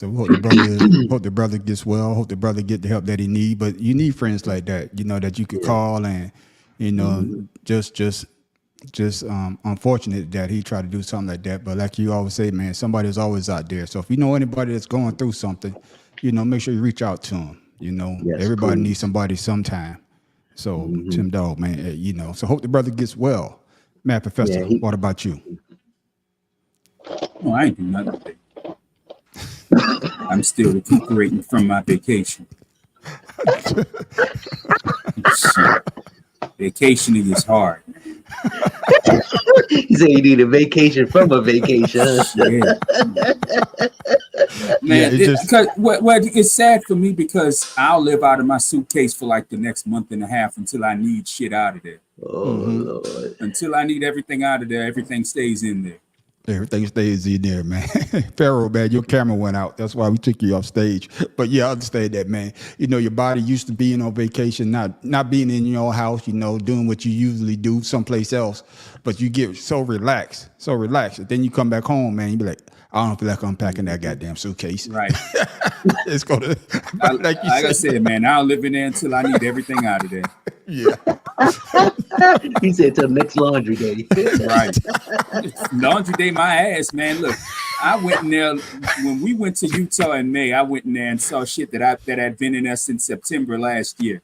So we hope the brother gets well. Hope the brother get the help that he need. But you need friends like that, that you could call and, just unfortunate that he tried to do something like that. But like you always say, man, somebody's always out there. So if you know anybody that's going through something, make sure you reach out to them. Yes, Everybody please. needs somebody sometime. So Tim Dog, man, so hope the brother gets well. Matt Professor, what about you? Oh, I ain't do nothing today. I'm still recuperating from my vacation. Shit. Vacationing is hard. He said you need a vacation from a vacation. Yeah. Man, it's sad for me because I'll live out of my suitcase for like the next month and a half until I need shit out of there. Oh, Lord. Until I need everything out of there, everything stays in there. Everything stays in there, man. Pharaoh, man, your camera went out. That's why we took you off stage. But yeah, I understand that, man. Your body used to being on vacation, not being in your house, doing what you usually do someplace else. But you get so relaxed. And then you come back home, man, you be like, I don't feel like unpacking that goddamn suitcase. Right. It's going to, like I said, man, I'll live in there until I need everything out of there. Yeah. He said till next laundry day. Right. Laundry day, my ass, man. Look, I went in there when we went to Utah in May. I went in there and saw shit that had been in there since September last year.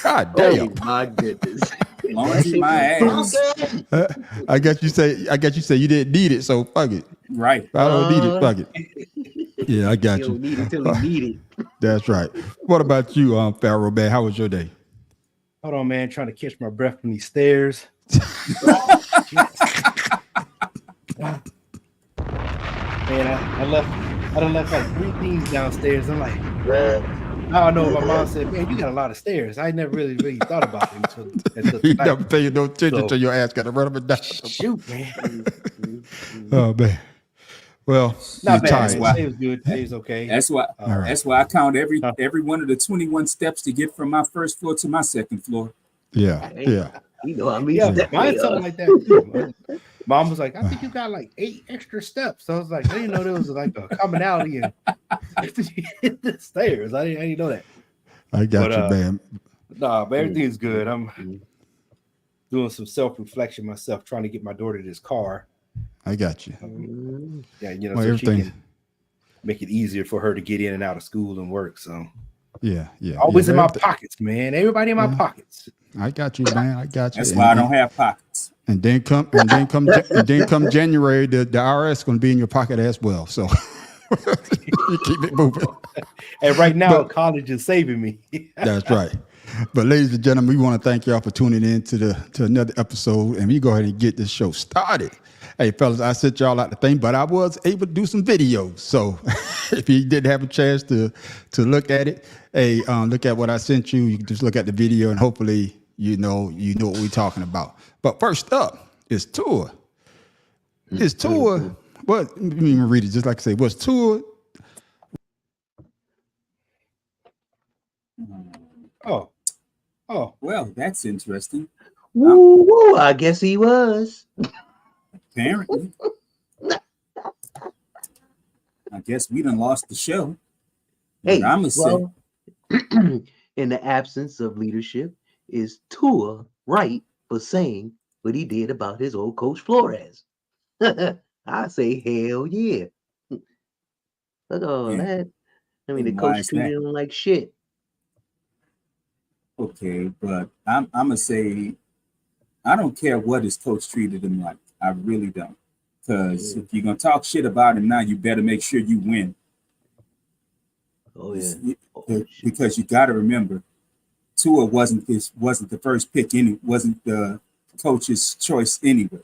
God damn. Oh, my goodness. Laundry, my ass. I guess you say you didn't need it, so fuck it. Right. I don't need it. Fuck it. Yeah, I got you. You don't need it till you need it. That's right. What about you, Pharaoh, man? How was your day? Hold on, man. Trying to catch my breath from these stairs. Man, I done left like 3 things downstairs. I'm like, I don't know. My mom said, man, you got a lot of stairs. I never really thought about it until You never pay no attention to your ass got to run up and down. Shoot, man. Oh man. Well, Not bad. tired. It was good. It was okay. That's why I count every one of the 21 steps to get from my first floor to my second floor. Yeah. I mean, Yeah, mine's something like that too. Mom was like, I think you got like 8 extra steps. So I was like, I didn't know there was like a commonality in the stairs. I didn't know that. I got you, man. Nah, but everything's good. I'm doing some self-reflection myself, trying to get my daughter this car. I got you. Yeah, Well, so everything. she can make it easier for her to get in and out of school and work. So Yeah. always in my everything. pockets, man. Everybody in my pockets. I got you, man. I got you. That's why I don't have pockets. And then come January, the IRS is going to be in your pocket as well. So you keep it moving. And right now, college is saving me. That's right. But ladies and gentlemen, we want to thank y'all for tuning in to another episode, and we go ahead and get this show started. Hey, fellas, I sent y'all out the thing, but I was able to do some videos. So if you didn't have a chance to look at it, hey, look at what I sent you. You can just look at the video, and hopefully you know what we're talking about. But first up is Tua. Is Tua? What? Let me read it just like I say. Was Tua? Oh, Well, that's interesting. Woo, I guess he was. Apparently. I guess we done lost the show. Hey, I'm gonna say in the absence of leadership, is Tua right for saying what he did about his old coach Flores? I say hell yeah. Look at all that. I mean, the Why coach is treated him like shit. okay, but I'm gonna say I don't care what his coach treated him like. I really don't. Because if you're gonna talk shit about him now, you better make sure you win. Oh yeah. Because you got to remember, Tua wasn't the first pick. Wasn't the coach's choice anyway.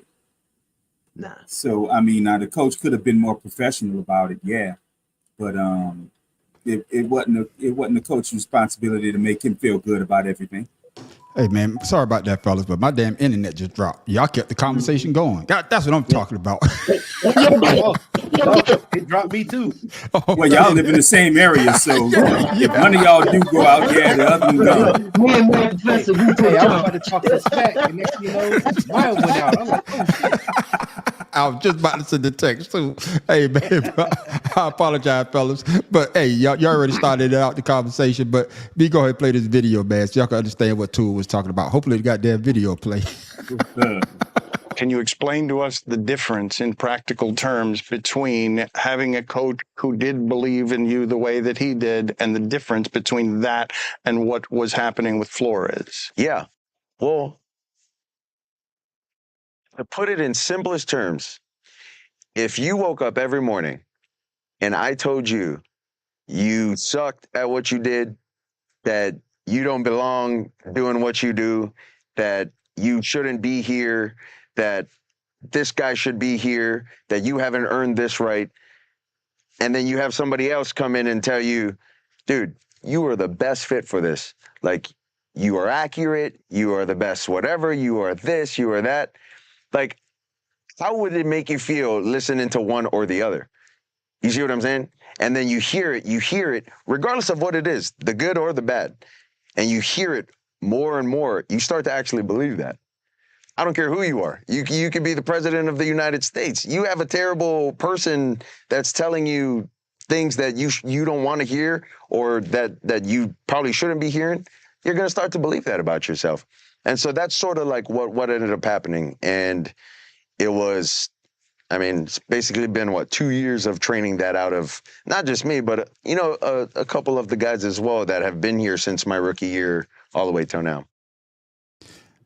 Nah. So I mean, now the coach could have been more professional about it, yeah, but it wasn't the coach's responsibility to make him feel good about everything. Hey man, sorry about that, fellas, but my damn internet just dropped. Y'all kept the conversation going. God, that's what I'm talking about. it dropped me too. Well, y'all live in the same area, so if one of y'all do go out there, the other one don't. Me and my professor, we Hey, I was about to talk some smack, and next thing you know, mine went out. I'm like, oh shit. I was just about to send the text too. Hey man, I apologize, fellas. But hey, y'all already started out the conversation. But me go ahead and play this video, man, so y'all can understand what Tua was talking about. Hopefully, the goddamn video play. Can you explain to us the difference in practical terms between having a coach who did believe in you the way that he did and the difference between that and what was happening with Flores? Yeah. Well, to put it in simplest terms, if you woke up every morning and I told you you sucked at what you did, that you don't belong doing what you do, that you shouldn't be here, that this guy should be here, that you haven't earned this right, and then you have somebody else come in and tell you, dude, you are the best fit for this. Like, you are accurate, you are the best whatever, you are this, you are that. Like, how would it make you feel listening to one or the other? You see what I'm saying? And then you hear it, regardless of what it is, the good or the bad, and you hear it more and more, you start to actually believe that. I don't care who you are. You could be the president of the United States. You have a terrible person that's telling you things that you don't want to hear, or that you probably shouldn't be hearing. You're going to start to believe that about yourself. And so that's sort of like what ended up happening. And it was, I mean, it's basically been, 2 years of training that out of not just me, but, a couple of the guys as well that have been here since my rookie year all the way till now.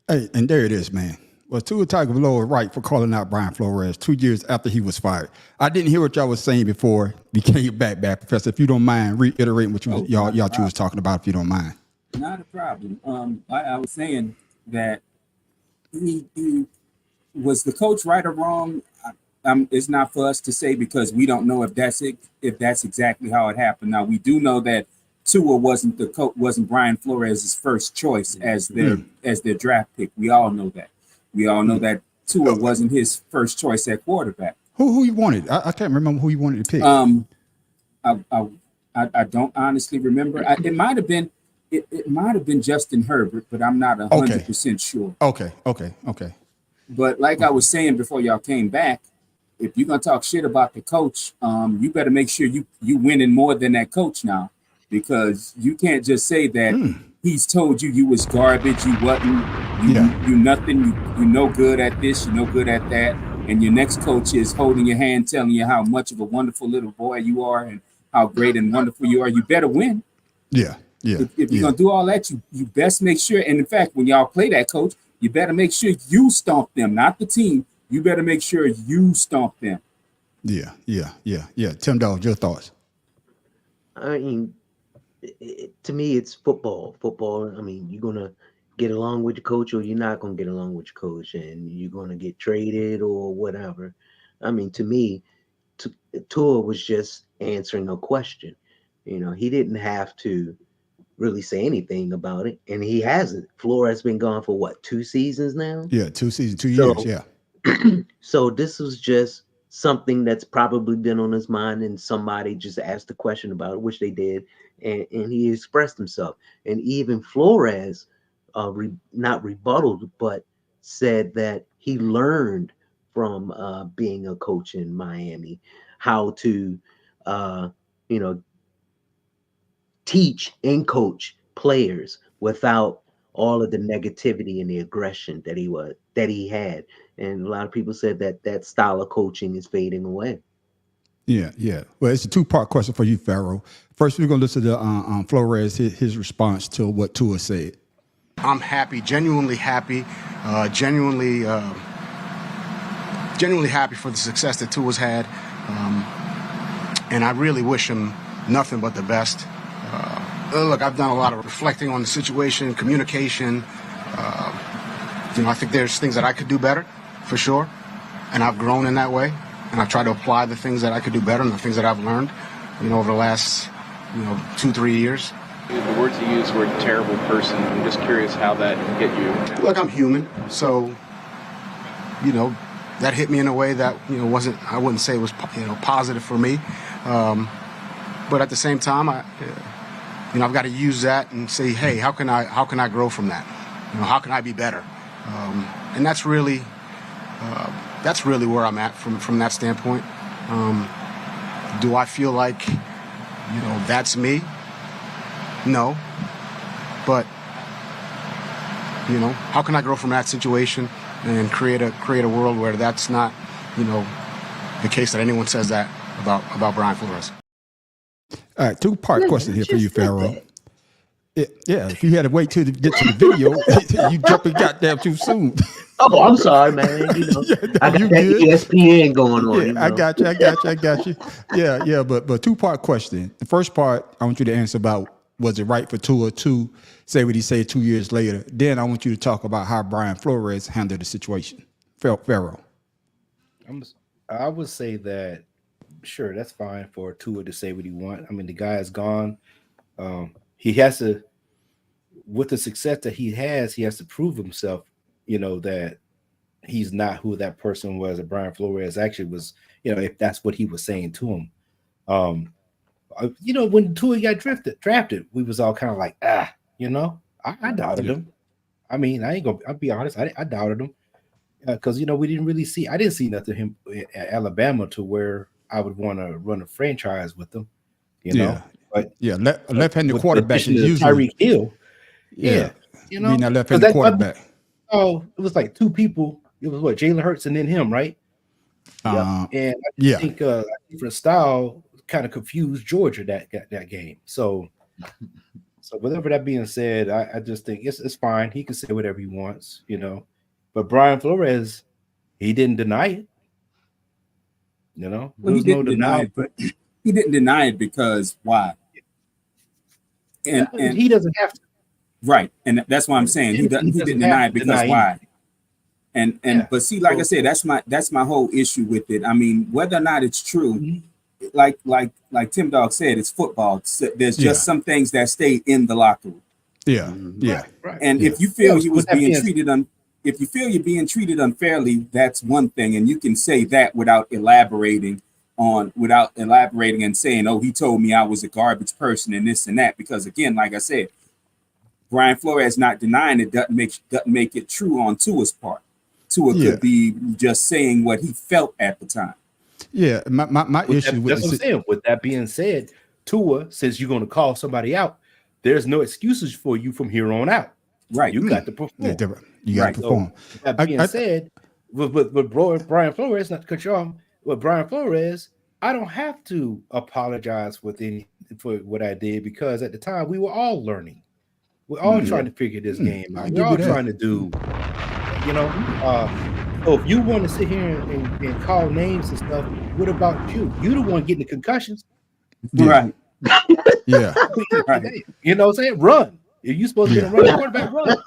Hey, and there it is, man. Was Tua Tagovailoa right for calling out Brian Flores 2 years after he was fired? I didn't hear what y'all was saying before we came back, Professor. If you don't mind reiterating what y'all two was talking about, if you don't mind. Not a problem. I was saying that he was the coach right or wrong. It's not for us to say, because we don't know if that's exactly how it happened. Now, we do know that Tua wasn't Brian Flores' first choice as their draft pick. We all know that. We all know that Tua wasn't his first choice at quarterback. Who he wanted? I can't remember who he wanted to pick. I don't honestly remember. It might have been. It might have been Justin Herbert, but I'm not 100% sure. Okay. But like I was saying before y'all came back, if you're gonna talk shit about the coach, you better make sure you winning more than that coach now, because you can't just say that he's told you was garbage, you wasn't, you nothing, you no good at this, you no good at that, and your next coach is holding your hand, telling you how much of a wonderful little boy you are and how great and wonderful you are. You better win. Yeah. If you're gonna do all that, you best make sure. And in fact, when y'all play that coach, you better make sure you stomp them, not the team. You better make sure you stomp them. Yeah. Tim Dawes, your thoughts? I mean, to me, it's football. I mean, you're gonna get along with your coach, or you're not gonna get along with your coach, and you're gonna get traded or whatever. I mean, to me, Tua was just answering a question. He didn't have to really say anything about it, and he hasn't. Flores been gone for 2 seasons now? Yeah, 2 seasons, 2 years, yeah. So this was just something that's probably been on his mind, and somebody just asked a question about it, which they did, and he expressed himself. And even Flores, not rebutted, but said that he learned from being a coach in Miami how to, teach and coach players without all of the negativity and the aggression that he had. And a lot of people said that style of coaching is fading away. Yeah. Well, it's a 2-part question for you, Pharaoh. First, we're going to listen to Flores, his response to what Tua said. I'm happy, genuinely happy, genuinely happy for the success that Tua's had. And I really wish him nothing but the best. Look, I've done a lot of reflecting on the situation, communication. I think there's things that I could do better, for sure. And I've grown in that way. And I've tried to apply the things that I could do better and the things that I've learned, over the last, 2-3 years. The words you used were terrible person. I'm just curious how that hit you. Look, I'm human. So, that hit me in a way that, I wouldn't say it was, positive for me. But at the same time, I've got to use that and say, hey, how can I grow from that? How can I be better? And that's really that's really where I'm at from that standpoint. Do I feel like, that's me? No. But, how can I grow from that situation and create a world where that's not, the case that anyone says that about Brian Flores? All right, two-part question here for you, Pharaoh. Yeah, if you had to wait till to get to the video, you jumping goddamn too soon. Oh, I'm sorry, man. I got that ESPN going on. Yeah, I got you. Yeah, but two-part question. The first part, I want you to answer about, was it right for Tua to say what he said 2 years later? Then I want you to talk about how Brian Flores handled the situation. Pharaoh. I would say that, sure, that's fine for Tua to say what he wants. I mean, the guy is gone. He has to, with the success that he has to prove himself, that he's not who that person was, that Brian Flores actually was, if that's what he was saying to him. When Tua got drafted, we was all kind of like, I doubted him. I mean, I'll be honest, I doubted him because, we I didn't see nothing him at Alabama to where I would want to run a franchise with them, But left-handed quarterback is usually Tyreek Hill. Yeah, being that left-handed quarterback. Oh, it was like two people. It was Jalen Hurts and then him, right? And I think different style kind of confused Georgia that game. So whatever that being said, I just think it's fine. He can say whatever he wants, But Brian Flores, he didn't deny it. Well, he didn't deny it, but he didn't deny it because why? And he doesn't have to. Right, and that's why I'm saying he didn't deny it because why? But see, like I said, that's my whole issue with it. I mean, whether or not it's true, like Tim Dog said, it's football. There's just some things that stay in the locker room. Yeah. Right. And if you feel you was being treated if you feel you're being treated unfairly, that's one thing, and you can say that without elaborating and saying, "Oh, he told me I was a garbage person and this and that." Because again, like I said, Brian Flores not denying it doesn't make it true on Tua's part. Tua could be just saying what he felt at the time. Yeah, my issue with that's what I'm saying. With that being said, Tua says you're going to call somebody out. There's no excuses for you from here on out. Right, you got to perform. You got to perform. So, that being said, with Brian Flores, not to cut you off, with Brian Flores, I don't have to apologize for what I did because at the time we were all learning. We're all trying to figure this game out. We're all trying to do, so if you want to sit here and call names and stuff, what about you? You the one getting the concussions. Right. Yeah. Right. You know what I'm saying? Run. If you supposed to be a running quarterback, run.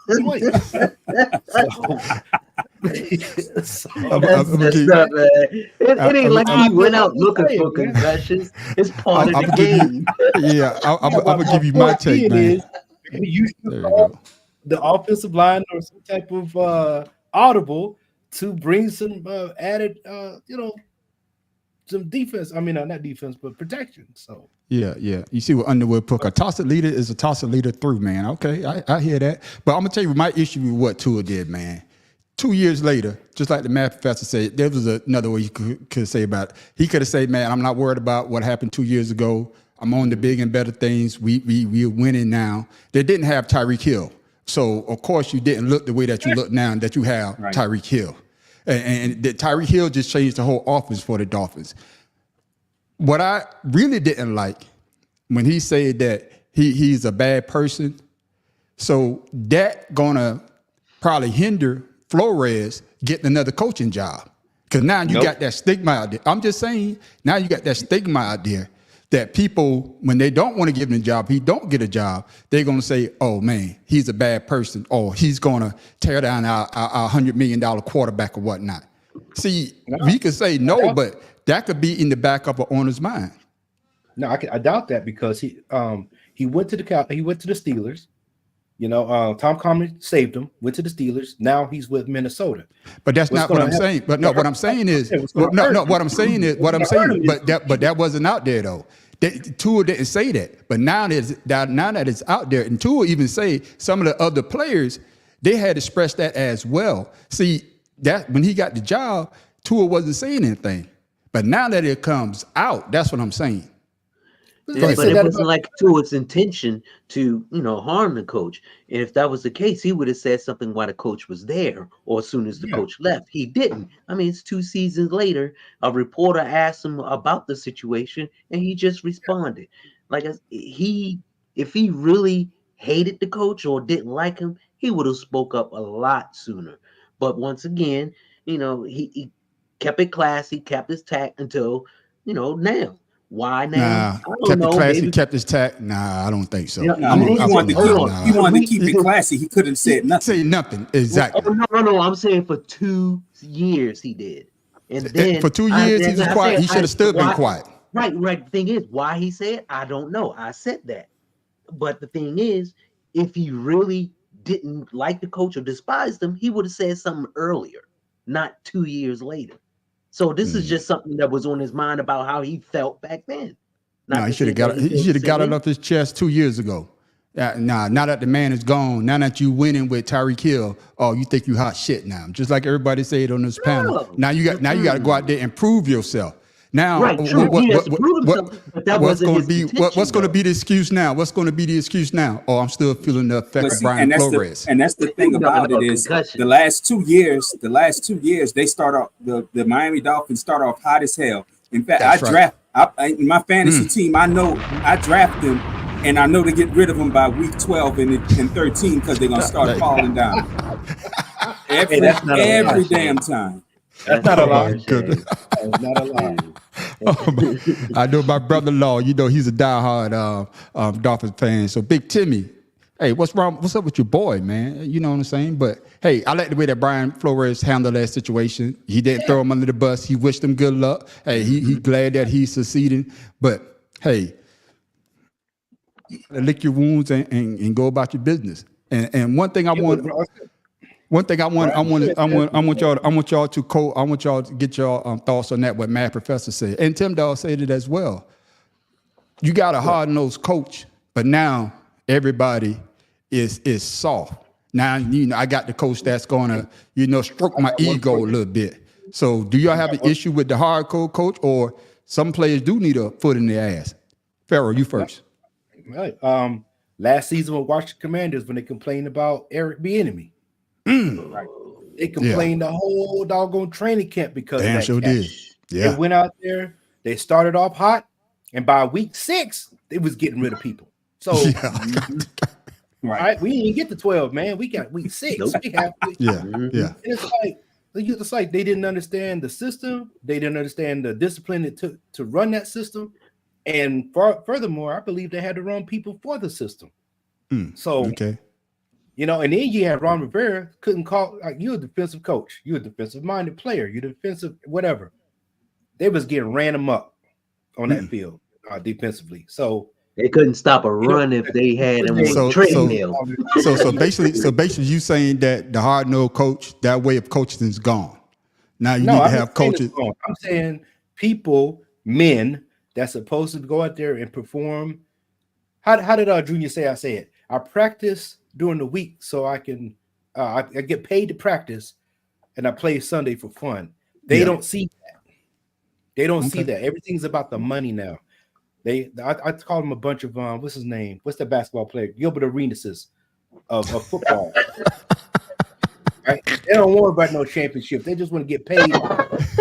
It ain't like he went out looking for concussions. It's part of the game. I'm gonna give you my take, man. You should call the offensive line or some type of audible to bring some added, some defense. I mean, not defense, but protection. So yeah. You see what Underwood put? A tosser leader is a tosser leader through, man. Okay, I hear that. But I'm gonna tell you my issue with what Tua did, man. 2 years later, just like the math professor said, there was another way you could say about it. He could have said, "Man, I'm not worried about what happened 2 years ago. I'm on the big and better things. We're winning now." They didn't have Tyreek Hill, so of course you didn't look the way that you look now that you have Tyreek Hill, and Tyreek Hill just changed the whole offense for the Dolphins. What I really didn't like when he said that he's a bad person, so that gonna probably hinder Flores getting another coaching job because now you got that stigma out there. I'm just saying, now you got that stigma out there that people, when they don't want to give him a job, he don't get a job, they're going to say, "Oh man, he's a bad person," or "He's going to tear down our $100 million quarterback" or whatnot. See, we could say no, but that could be in the back of an owner's mind. No, I doubt that because he went to the Steelers. Tom Coleman saved him. Went to the Steelers. Now he's with Minnesota. But that's not what I'm saying. But no, what I'm saying is, what I'm saying, but that wasn't out there though. Tua didn't say that. But now that it's out there, and Tua even say some of the other players, they had expressed that as well. See, that when he got the job, Tua wasn't saying anything. But now that it comes out, that's what I'm saying. Yeah, but it wasn't like Tua's intention to, harm the coach. And if that was the case, he would have said something while the coach was there or as soon as the coach left. He didn't. I mean, it's 2 seasons later. A reporter asked him about the situation, and he just responded. Like if he really hated the coach or didn't like him, he would have spoke up a lot sooner. But once again, he kept it classy, kept his tact until, now. Why now? Nah, kept it classy, kept his tact. Nah, I don't think so. He wanted to keep it classy. He couldn't say nothing. Say nothing. Exactly. Oh, no. I'm saying for 2 years he did. And then for 2 years he was quiet. He should have still been quiet. Right. The thing is, why he said, I don't know. I said that. But the thing is, if he really didn't like the coach or despised him, he would have said something earlier, not 2 years later. So this is just something that was on his mind about how he felt back then. No, he should have got it off his chest 2 years ago. Now that the man is gone, now that you winning with Tyreek Hill, you think you hot shit now. Just like everybody said on this panel. Now you got to go out there and prove yourself. Now, what's going to be the excuse now? What's going to be the excuse now? Oh, I'm still feeling the effect of Brian Flores. And that's the thing about it is the last 2 years, they start off the Miami Dolphins start off hot as hell. In fact, in my fantasy team, I know I draft them, and I know to get rid of them by week 12 and 13 because they're gonna start falling down every damn time. That's not a lie. That's not a lie. I know my brother-in-law, he's a diehard Dolphins fan. So Big Timmy, hey, what's wrong? What's up with your boy, man? You know what I'm saying? But hey, I like the way that Brian Flores handled that situation. He didn't throw him under the bus. He wished him good luck. Hey, he glad that he's succeeding. But hey, lick your wounds and go about your business. And one thing I want y'all to get your thoughts on that. What Mad Professor said, and Tim Dawg said it as well. You got a hard-nosed coach, but now everybody is soft. Now I got the coach that's gonna stroke my ego a little bit. So do y'all have an issue with the hardcore coach, or some players do need a foot in their ass? Pharaoh, you first. Right. Last season with Washington Commanders, when they complained about Eric Bieniemy. Right. They complained the whole doggone training camp because damn, of that sure did. Yeah. They went out there, they started off hot, and by week 6, they was getting rid of people. So right, we didn't get to 12, man. We got week 6. We have to, yeah. It's like they didn't understand the system, they didn't understand the discipline it took to run that system. And furthermore, I believe they had to run people for the system. So okay. And then you had Ron Rivera couldn't call. Like, you're a defensive coach. You're a defensive-minded player. You're defensive, whatever. They was getting ran them up on that field defensively. So they couldn't stop a run if they had them on treadmill. So basically, you saying that the hard-nosed coach, that way of coaching is gone. Now you need to have coaches. I'm saying men that's supposed to go out there and perform. How did Junior say? I said I practice during the week so I can I get paid to practice, and I play Sunday for fun. They don't see that. They don't see that. Everything's about the money now. I call them a bunch of what's his name? What's the basketball player? Gilbert Arenas of football. Right? They don't worry about no championship. They just want to get paid.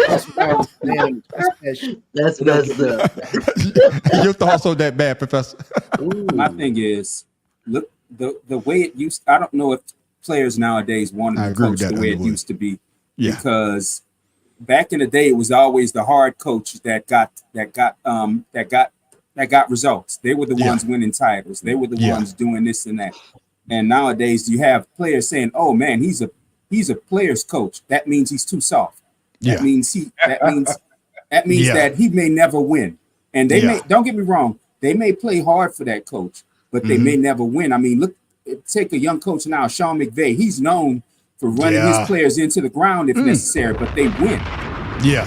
That's messed up. Your thoughts on that, Bad Professor? My thing is, look, the way it used. I don't know if players nowadays want to coach the way it used to be. Yeah. Because back in the day, it was always the hard coach that got results. They were the ones winning titles. They were the ones doing this and that. And nowadays, you have players saying, "Oh man, he's a player's coach. That means he's too soft. That means that he may never win." And they may, don't get me wrong, they may play hard for that coach, but they may never win. I mean, look, take a young coach now, Sean McVay. He's known for running his players into the ground if necessary, but they win. Yeah.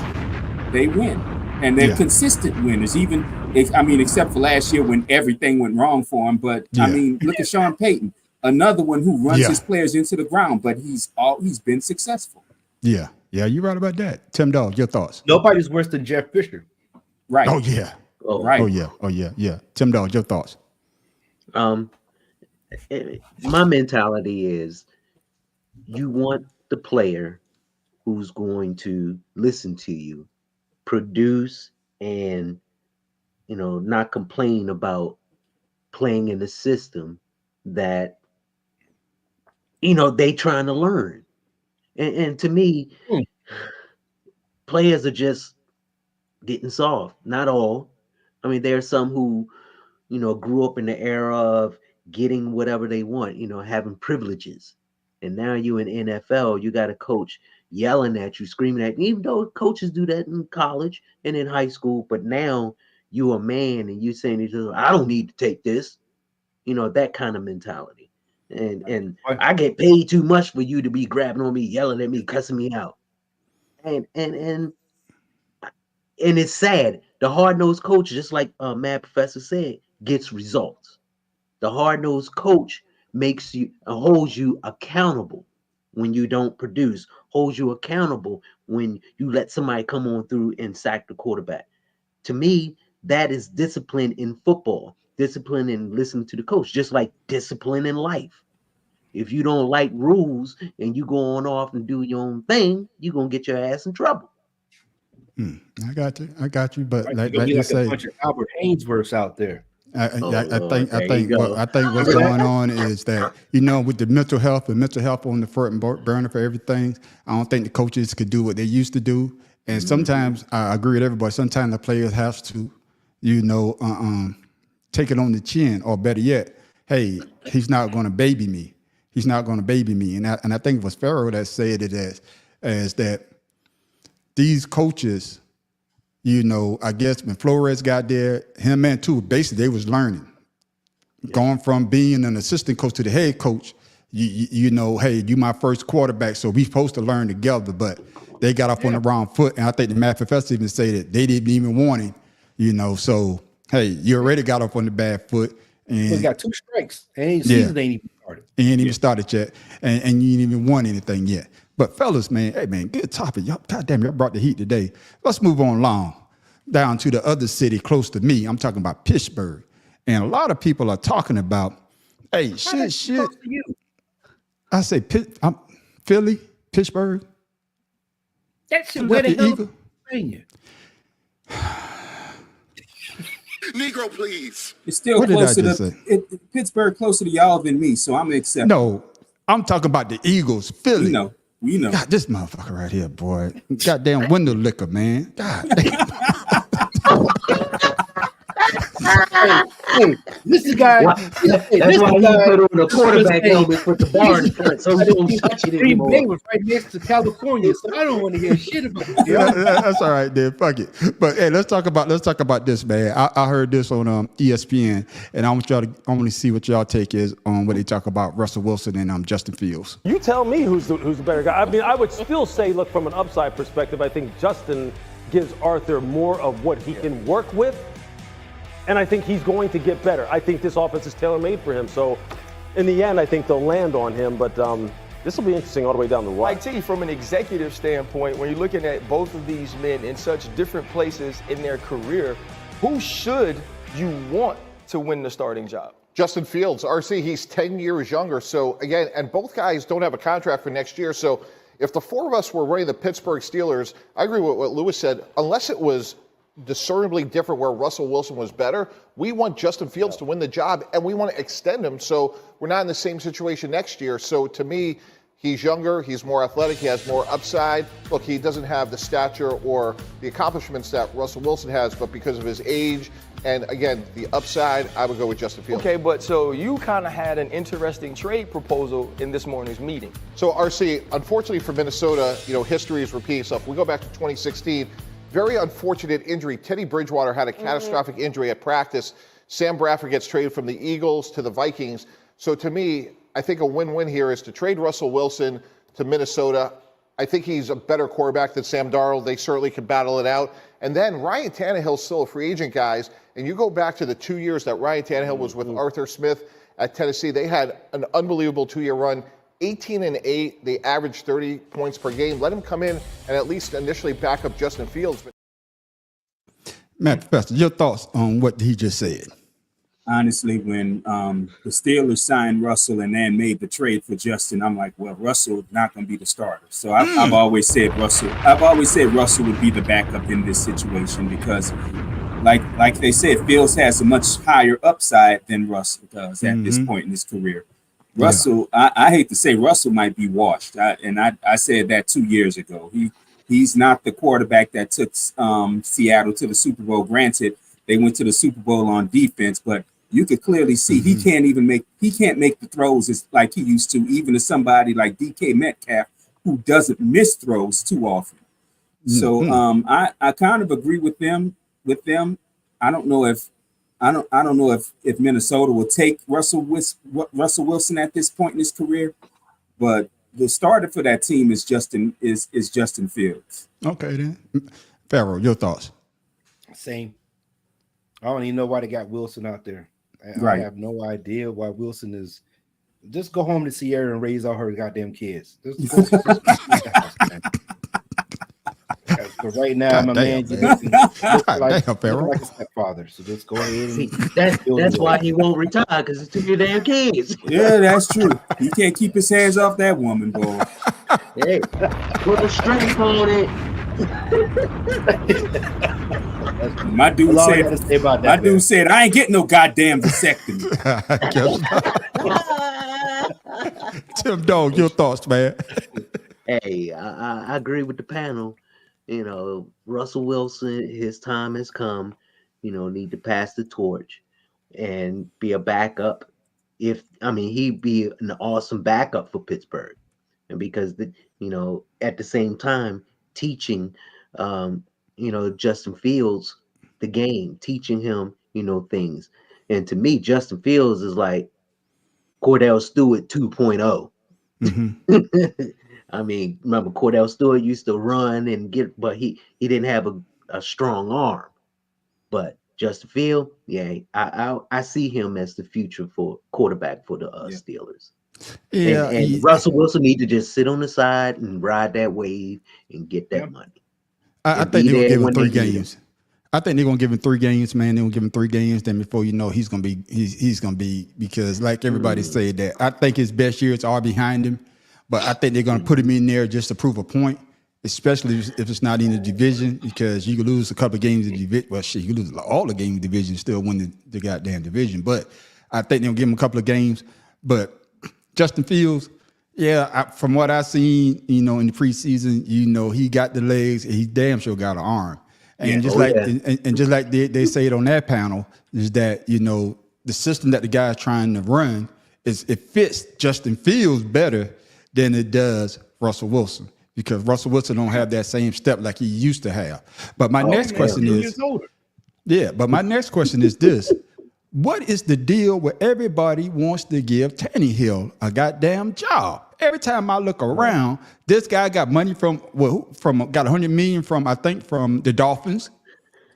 They win. And they're consistent winners, except for last year when everything went wrong for him. But I mean, look at Sean Payton, another one who runs his players into the ground, but he's been successful. Yeah. Yeah, you're right about that. Tim Dog, your thoughts? Nobody's worse than Jeff Fisher. Right. Oh yeah. Oh, Right. Oh yeah. Tim Dog, your thoughts? My mentality is you want the player who's going to listen to you, produce, and not complain about playing in the system that they trying to learn. And to me, players are just getting soft. Not all. I mean, there are some who grew up in the era of getting whatever they want, having privileges. And now you in NFL, you got a coach yelling at you, screaming at you, even though coaches do that in college and in high school. But now you a man and you saying, I don't need to take this, that kind of mentality. And I get paid too much for you to be grabbing on me, yelling at me, cussing me out. And it's sad. The hard-nosed coach, just like Mad Professor said, gets results. The hard-nosed coach holds you accountable when you don't produce, holds you accountable when you let somebody come on through and sack the quarterback. To me, that is discipline in football, discipline in listening to the coach, just like discipline in life. If you don't like rules and you go on off and do your own thing, you're going to get your ass in trouble. I got you. But Right, like you're gonna be you like say, a bunch of Albert Haynesworths out there. I think go. what's going on is that with the mental health on the front burner for everything. I don't think the coaches could do what they used to do, and sometimes I agree with everybody. Sometimes the players have to, take it on the chin, or better yet, hey, he's not going to baby me. He's not going to baby me, and I think it was Farrell that said it as that these coaches. I guess when Flores got there, him and too, basically they was learning. Going from being an assistant coach to the head coach, hey, you my first quarterback, so we supposed to learn together, but they got off on the wrong foot. And I think the Math Professor even said that they didn't even want him, so hey, you already got off on the bad foot. And He got 2 strikes, and season ain't even started. he ain't even started yet, and you ain't even won anything yet. But fellas, man, hey man, good topic. Y'all, goddamn, y'all brought the heat today. Let's move on along down to the other city close to me. I'm talking about Pittsburgh, and a lot of people are talking about, hey, shit. I say Philly, Pittsburgh. That shit, where the hell Eagle. Pennsylvania? Negro, please. It's still What did I closer just to say? Pittsburgh, closer to y'all than me, so I'm accepting. No, I'm talking about the Eagles, Philly. We know. God, this motherfucker right here, boy. Goddamn window liquor, man. God damn. Hey, this is guy. That's why he put on the quarterback helmet with the bar in front, so he don't touch it Green anymore. Bay was right next to California, so I don't want to hear shit about it. That's all right, then. Fuck it. But hey, let's talk about this, man. I heard this on ESPN, and I want to see what y'all take is on what they talk about Russell Wilson and Justin Fields. You tell me who's the better guy. I mean, I would still say, look, from an upside perspective, I think Justin gives Arthur more of what he can work with, and I think he's going to get better. I think this offense is tailor-made for him. So, in the end, I think they'll land on him. But this will be interesting all the way down the road. Like T, from an executive standpoint, when you're looking at both of these men in such different places in their career, who should you want to win the starting job? Justin Fields, RC, he's 10 years younger. So again, and both guys don't have a contract for next year. So if the four of us were running the Pittsburgh Steelers, I agree with what Lewis said, unless it was discernibly different where Russell Wilson was better, we want Justin Fields to win the job and we want to extend him so we're not in the same situation next year. So to me, he's younger, he's more athletic, he has more upside. Look, he doesn't have the stature or the accomplishments that Russell Wilson has, but because of his age and again, the upside, I would go with Justin Fields. Okay, but so you kind of had an interesting trade proposal in this morning's meeting. So RC, unfortunately for Minnesota, history is repeating itself. We go back to 2016, very unfortunate injury. Teddy Bridgewater had a catastrophic injury at practice. Sam Bradford gets traded from the Eagles to the Vikings. So to me, I think a win-win here is to trade Russell Wilson to Minnesota. I think he's a better quarterback than Sam Darnold. They certainly can battle it out. And then Ryan Tannehill's still a free agent, guys. And you go back to the 2 years that Ryan Tannehill was with Arthur Smith at Tennessee. They had an unbelievable 2-year run, 18-8. They average 30 points per game. Let him come in and at least initially back up Justin Fields. Matt Professor, your thoughts on what he just said? Honestly, when the Steelers signed Russell and then made the trade for Justin, I'm like, well, Russell is not going to be the starter. So I've always said Russell. I've always said Russell would be the backup in this situation because, like they said, Fields has a much higher upside than Russell does at this point in his career. Russell, I hate to say, Russell might be washed, I said that 2 years ago. He's not the quarterback that took Seattle to the Super Bowl. Granted, they went to the Super Bowl on defense, but you could clearly see he can't make the throws like he used to, even to somebody like DK Metcalf, who doesn't miss throws too often. So I kind of agree with them. I don't know if Minnesota will take Russell Wilson at this point in his career, but the starter for that team is Justin Fields. Okay, then. Pharaoh, your thoughts? Same. I don't even know why they got Wilson out there. I have no idea why Wilson is. Just go home to Sierra and raise all her goddamn kids. But right now, my man, you look like a stepfather. So just go ahead. See, that's why he won't retire, because it's 2 damn kids. Yeah, that's true. He can't keep his hands off that woman, boy. Hey, put a strength on it. My dude said, I ain't getting no goddamn vasectomy. Tim Dog, your thoughts, man? Hey, I agree with the panel. Russell Wilson, his time has come. Need to pass the torch and be a backup. He'd be an awesome backup for Pittsburgh, and because at the same time teaching, Justin Fields the game, teaching him, things. And to me, Justin Fields is like Cordell Stewart 2.0. Remember Cordell Stewart used to run and get, but he didn't have a strong arm. But Justin Fields, I see him as the future for quarterback for the Steelers. Yeah, and Russell Wilson need to just sit on the side and ride that wave and get that money. I think they're gonna give him 3 games. I think they're gonna give him 3 games, man. They're gonna give him 3 games. Then before you know, he's gonna be because like everybody said that I think his best years are behind him. But I think they're going to put him in there just to prove a point, especially if it's not in the division, because you could lose a couple of games in the division. Well, shit, you could lose all the games in the division, still win the goddamn division. But I think they'll give him a couple of games. But Justin Fields, from what I've seen, in the preseason, he got the legs, and he damn sure got an arm. And just like they say it on that panel, is that, the system that the guy's trying to run it fits Justin Fields better than it does Russell Wilson, because Russell Wilson don't have that same step like he used to have. But my next question is, my next question is this: what is the deal where everybody wants to give Tannehill a goddamn job? Every time I look around, this guy got money got $100 million from the Dolphins.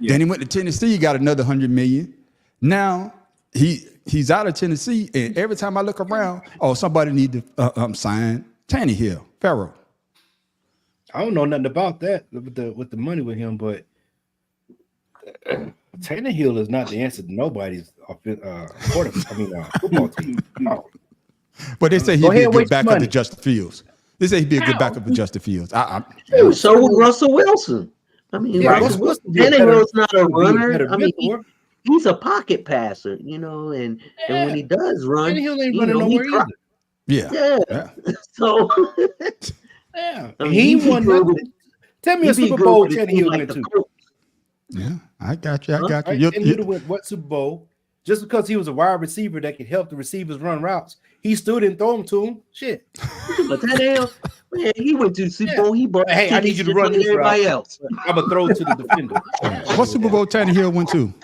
Yeah. Then he went to Tennessee, he got another $100 million. Now he's out of Tennessee, and every time I look around, somebody need to sign Tannehill. Pharaoh. I don't know nothing about that with the money with him, but Tannehill is not the answer to nobody's football team. No. But they say he'd be a good backup to Justin Fields. They say he'd be a good backup to Justin Fields. So would Russell Wilson. Russell Wilson. Tannehill's not a runner. He's a pocket passer, and when he does run, Tannehill ain't running nowhere either. Yeah. So, he won. Tell me a Super Bowl Tannehill went to. Yeah, I got you. Tannehill went what Super Bowl? Just because he was a wide receiver that could help the receivers run routes, he still didn't throw them to him. Shit. But Tannehill, man, he went to the Super Bowl. He brought. Hey, I need you to run this everybody else. I'm gonna throw it to the defender. What Super Bowl Tannehill went to?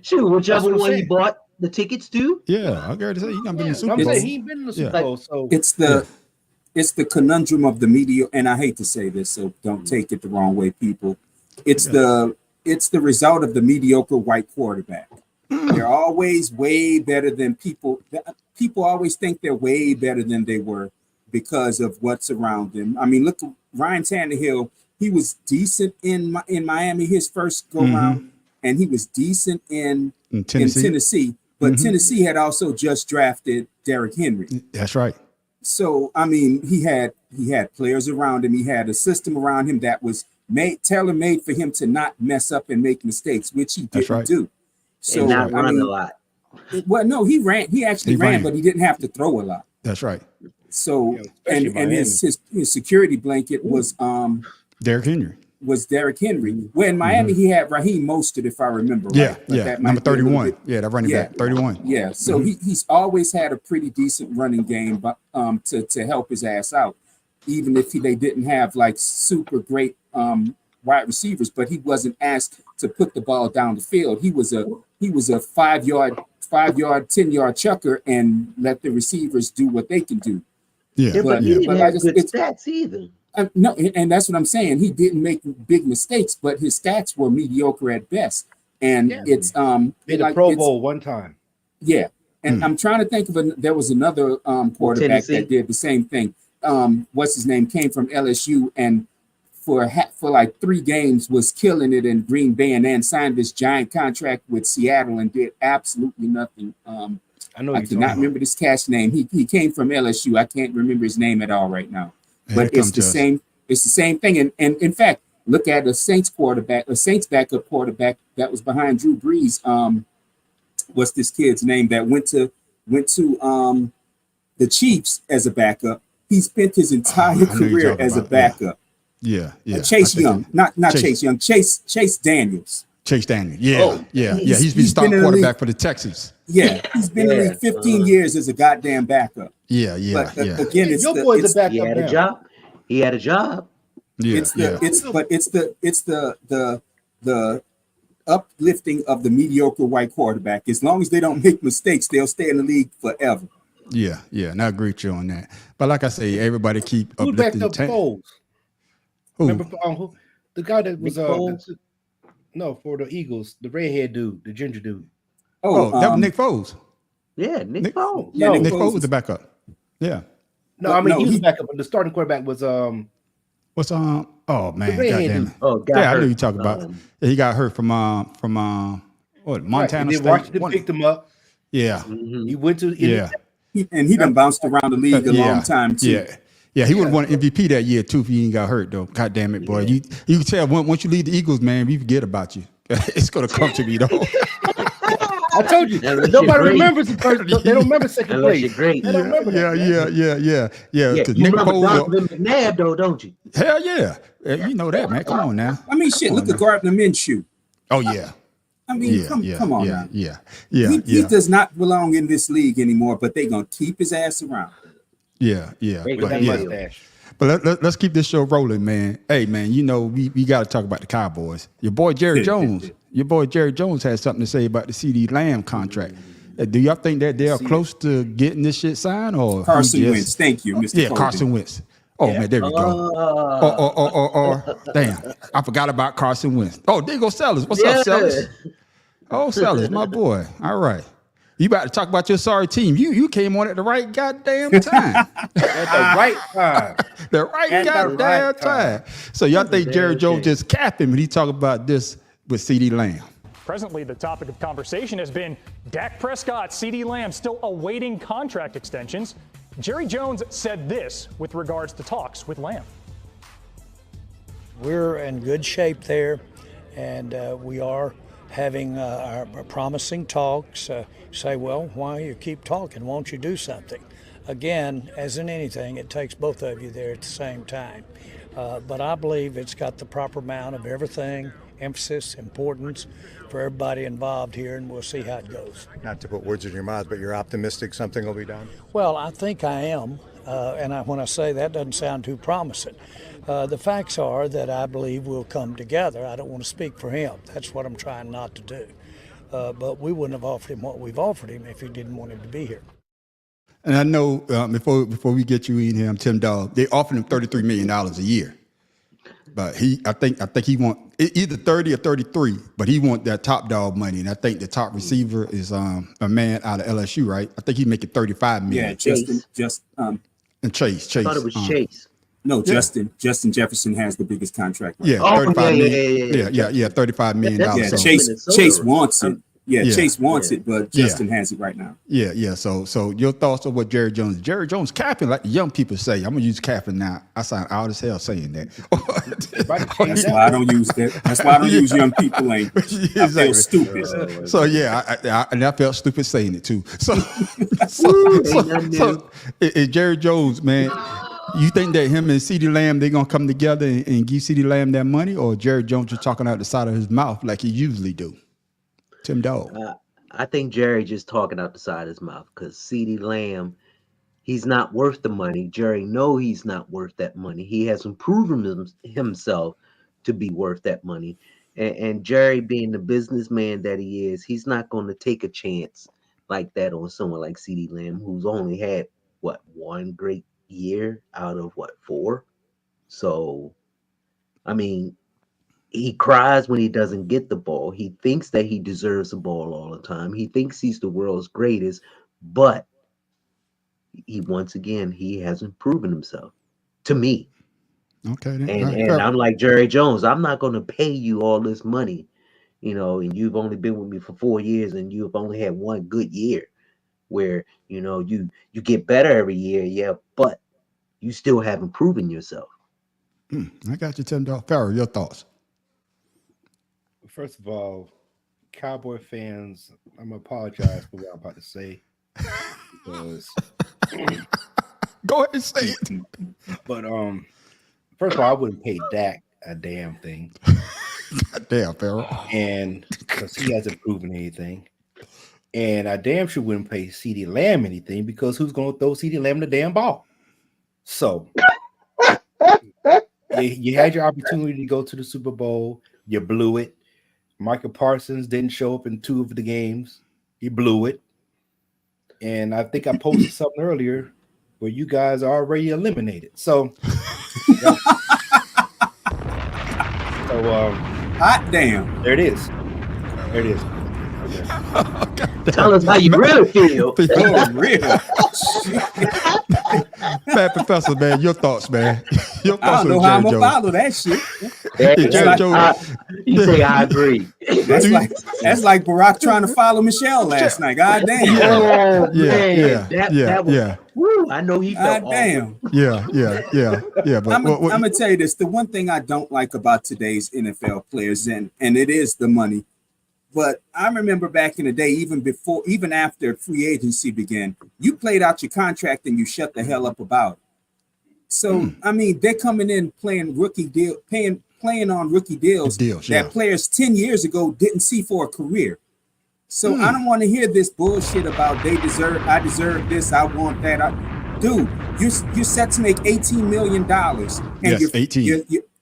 Sure, whichever one he bought the tickets to. Yeah, I got to say he's gonna be in the Super Bowl. He ain't been in the Super Bowl, so it's the conundrum of the media, and I hate to say this, so don't take it the wrong way, people. It's the result of the mediocre white quarterback. They're always way better than people. People always think they're way better than they were because of what's around him. I mean, look, Ryan Tannehill, he was decent in Miami his first go round, and he was decent in Tennessee. But Tennessee had also just drafted Derrick Henry. That's right. So I mean, he had players around him. He had a system around him that was tailor-made for him to not mess up and make mistakes, which he didn't do. So and not run a lot. Well, no, he ran. He actually ran, but he didn't have to throw a lot. That's right. So and his security blanket was Derrick Henry. Well, in Miami, he had Raheem Mostert, if I remember right. But that might number 31. That running back, 31. Yeah, so he's always had a pretty decent running game, but to help his ass out, even if they didn't have like super great wide receivers, but he wasn't asked to put the ball down the field. He was a 5-yard, 10-yard chucker and let the receivers do what they can do. Yeah, but he didn't have good stats either. No, and that's what I'm saying. He didn't make big mistakes, but his stats were mediocre at best. And it's made a Pro Bowl one time. Yeah, and I'm trying to think of there was another quarterback that did the same thing. What's his name? Came from LSU and for like 3 games was killing it in Green Bay, and then signed this giant contract with Seattle and did absolutely nothing. I cannot remember this cat's name. He came from LSU. I can't remember his name at all right now. But it's the same. It's the same thing. And in fact, look at a Saints backup quarterback that was behind Drew Brees. What's this kid's name that went to the Chiefs as a backup? He spent his entire career as a backup. Yeah. Chase Young, not Chase Young. Chase Daniels. Chase Daniels. Yeah. He's been starting quarterback for the Texans. Yeah, he's been in the league 15 years as a goddamn backup. Yeah. But again, it's your boy's a backup. He had a job. He had a job. Yeah, it's the uplifting of the mediocre white quarterback. As long as they don't make mistakes, they'll stay in the league forever. Yeah, and I agree with you on that. But like I say, everybody keep Who uplifting backed up Foles? Who? Remember the guy that was for the Eagles, the redhead dude, the ginger dude. That was Nick Foles. Yeah, Nick Foles. Yeah, Nick Foles was the backup. Yeah. No, I mean he was the backup, but the starting quarterback was what's oh man, goddamn. I knew you talking about. He got hurt from Montana State. Washington picked him up. Yeah. He went to and he done bounced around the league a long time too. Yeah, he would have won MVP that year too if he ain't got hurt though. God damn it, boy. You can tell once you leave the Eagles, man, we forget about you. It's gonna come to me though. I told you, nobody remembers the first. They don't remember second place. You're great. Yeah. You remember Donovan McNabb though, don't you? Hell yeah. You know that, man. Come on now. I mean, shit. Look at Gardner Minshew. Oh yeah. I mean, come on now. Yeah. He does not belong in this league anymore, but they gonna keep his ass around. Yeah. With that mustache. But let's keep this show rolling, man. Hey, man, you know, we got to talk about the Cowboys. Your boy Jerry Jones had something to say about the CeeDee Lamb contract. Do y'all think that they're close to getting this shit signed? Or Carson Wentz? Thank you, Mr. Yeah, Carson Wentz. Oh, man, there we go. Damn, I forgot about Carson Wentz. Oh, there go Sellers. What's up, Sellers? Oh, Sellers, my boy. All right. You about to talk about your sorry team. You came on at the right goddamn time. At the right time. The right goddamn time. So y'all think Jerry Jones just capped him when he talk about this with CeeDee Lamb? Presently, the topic of conversation has been Dak Prescott, CeeDee Lamb still awaiting contract extensions. Jerry Jones said this with regards to talks with Lamb. We're in good shape there, and we are having our promising talks. Say, well, why you keep talking? Won't you do something? Again, as in anything, it takes both of you there at the same time. But I believe it's got the proper amount of everything, emphasis, importance for everybody involved here, and we'll see how it goes. Not to put words in your mouth, but you're optimistic something will be done? Well, I think I am, and when I say that doesn't sound too promising. The facts are that I believe we'll come together. I don't want to speak for him. That's what I'm trying not to do. But we wouldn't have offered him what we've offered him if he didn't want him to be here. And I know before we get you in here, Tim Dog, they offered him $33 million a year. But I think he want either 30 or 33, but he want that top dog money. And I think the top receiver is a man out of LSU, right? I think he's making $35 million. Yeah, And Chase. I thought it was Chase. No, Yeah. Justin Jefferson has the biggest contract. Right Yeah, now. 35 million. Yeah, $35 million. Yeah, So- Chase wants it. Yeah, Yeah. Chase wants it, but Yeah. Justin has it right now. Yeah. So your thoughts on what Jerry Jones? Jerry Jones capping, like the young people say. I'm gonna use capping now. I sound out as hell saying that. That's why I don't use that. That's why I don't use young people language. I feel stupid. So yeah, I felt stupid saying it too. So, Jerry Jones, man, you think that him and CeeDee Lamb they're gonna come together and give CeeDee Lamb that money, or Jerry Jones just talking out the side of his mouth like he usually do? Tim Dog. I think Jerry just talking out the side of his mouth because CeeDee Lamb, he's not worth the money. Jerry know he's not worth that money. He hasn't proven himself to be worth that money. And Jerry, being the businessman that he is, he's not going to take a chance like that on someone like CeeDee Lamb, who's only had one great year out of 4. So, I mean, he cries when he doesn't get the ball. He thinks that he deserves the ball all the time. He thinks he's the world's greatest, but once again, he hasn't proven himself to me. Okay. And I'm like Jerry Jones, I'm not going to pay you all this money, and you've only been with me for 4 years and you've only had one good year where, you get better every year. Yeah, but you still haven't proven yourself. I got you, Tim Dog. Farrell, your thoughts? First of all, Cowboy fans, I'm gonna apologize for what I'm about to say because go ahead and say it. But first of all, I wouldn't pay Dak a damn thing. Damn, Farrell. And because he hasn't proven anything. And I damn sure wouldn't pay CeeDee Lamb anything because who's gonna throw CeeDee Lamb the damn ball? So you had your opportunity to go to the Super Bowl, you blew it. Michael Parsons didn't show up in 2 of the games. He blew it. And I think I posted something earlier where you guys are already eliminated. So, hot damn. There it is. There it is. Okay. Tell us how you really feel. Man, Professor, man, your thoughts, man. Your thoughts I don't know how I'm gonna follow that shit. You say I agree. That's like Barack trying to follow Michelle last night. God damn. Yeah. Woo, I know he felt God damn. Yeah. But I'm gonna tell you this: the one thing I don't like about today's NFL players, and it is the money. But I remember back in the day, even after free agency began, you played out your contract and you shut the hell up about it. So I mean, they're coming in playing playing on rookie deals that players 10 years ago didn't see for a career. So I don't want to hear this bullshit about I deserve this, I want that. Dude, you're set to make $18 million, and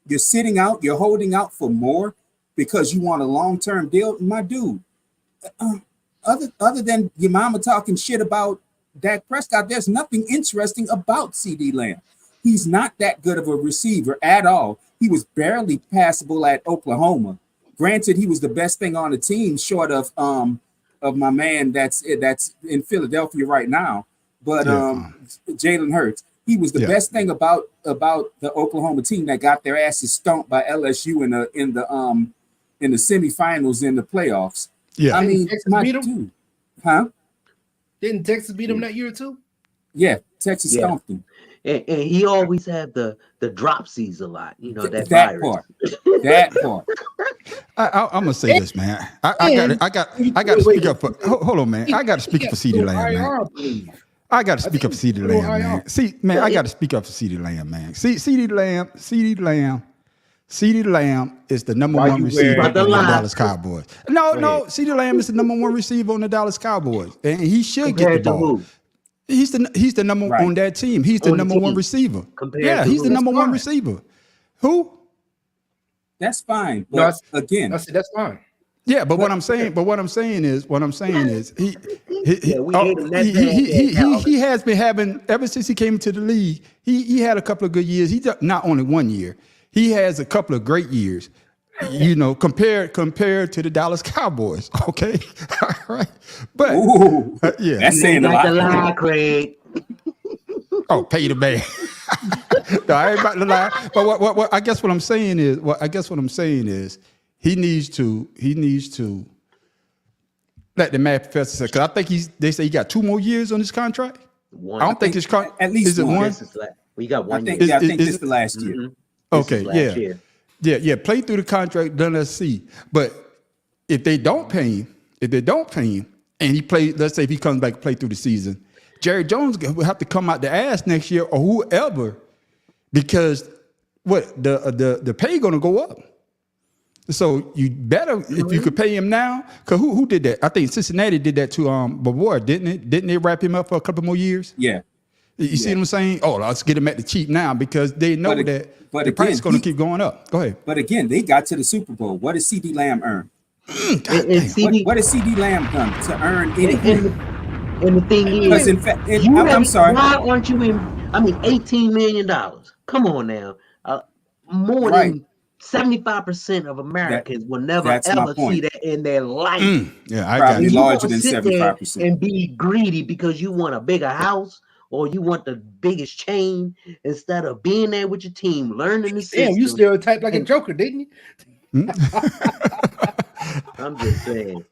you're sitting out, you're holding out for more because you want a long-term deal. My dude, other than your mama talking shit about Dak Prescott, there's nothing interesting about CeeDee Lamb. He's not that good of a receiver at all. He was barely passable at Oklahoma. Granted, he was the best thing on the team, short of my man that's in Philadelphia right now. But Jalen Hurts, he was the best thing about the Oklahoma team that got their asses stomped by LSU in the semifinals in the playoffs. Yeah, I mean, my beat 'em? dude, huh? Didn't Texas beat him that year too? Yeah, Texas stomped him. And he always had the dropsies a lot, that part. That part. I'm gonna say this, man. I got to speak up for. Hold on, man. I got to speak up for CeeDee Lamb, man. I got to speak up for CeeDee Lamb, man. I got to speak up for CeeDee Lamb, man. CeeDee Lamb is the number one receiver on the Dallas Cowboys. No, CeeDee Lamb is the number one receiver on the Dallas Cowboys, and he should get the ball. He's the number on that team. He's the number one receiver. He's the number one receiver. Who? That's fine. But again, that's fine. Yeah, but what I'm saying is he has been having ever since he came into the league. He had a couple of good years. He not only 1 year. He has a couple of great years. Compared to the Dallas Cowboys, okay, all right, but that's saying a lot. Craig. Oh, pay the man. No, I ain't about to lie. But what I guess what I'm saying is he needs to let the math professor say, because I think they say he got 2 more years on his contract. One. I don't think his contract at least is it one. We got one. I think this is the last year. Mhm. Okay, This is last yeah. year. Play through the contract, then let's see. But if they don't pay him, and he plays, let's say if he comes back and play through the season, Jerry Jones will have to come out the ass next year or whoever, because the pay gonna go up. So you better, if you could pay him now, because who did that? I think Cincinnati did that to Bavor, didn't it? Didn't they wrap him up for a couple more years? Yeah. You see what I'm saying? Oh, let's get him at the cheap now because they know that the price is going to keep going up. Go ahead. But again, they got to the Super Bowl. What did CD Lamb earn? What did CD Lamb done to earn anything? And the thing is, in fact, I'm sorry. Why aren't you in? I mean, $18 million. Come on now. More than 75% of Americans will never ever see that in their life. Yeah, I probably got you. larger than 75%. And be greedy because you want a bigger house or you want the biggest chain instead of being there with your team, learning the system. Damn, you stereotyped like a joker, didn't you? I'm just saying.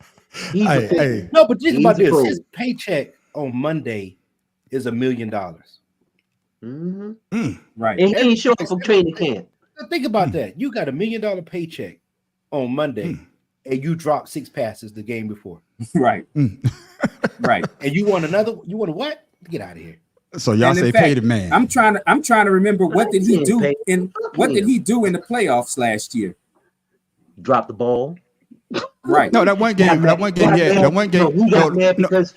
No, but think about this. His paycheck on Monday is $1 million. Right. And he ain't showing up from training camp. Think about that. You got $1 million paycheck on Monday, and you dropped 6 passes the game before. Right. Right. And you want another? You want a what? Get out of here. So y'all say pay the man. I'm trying to remember what did he do in the playoffs last year? Drop the ball. Right. No, that one game. That one game. Yeah, that one game. He got mad because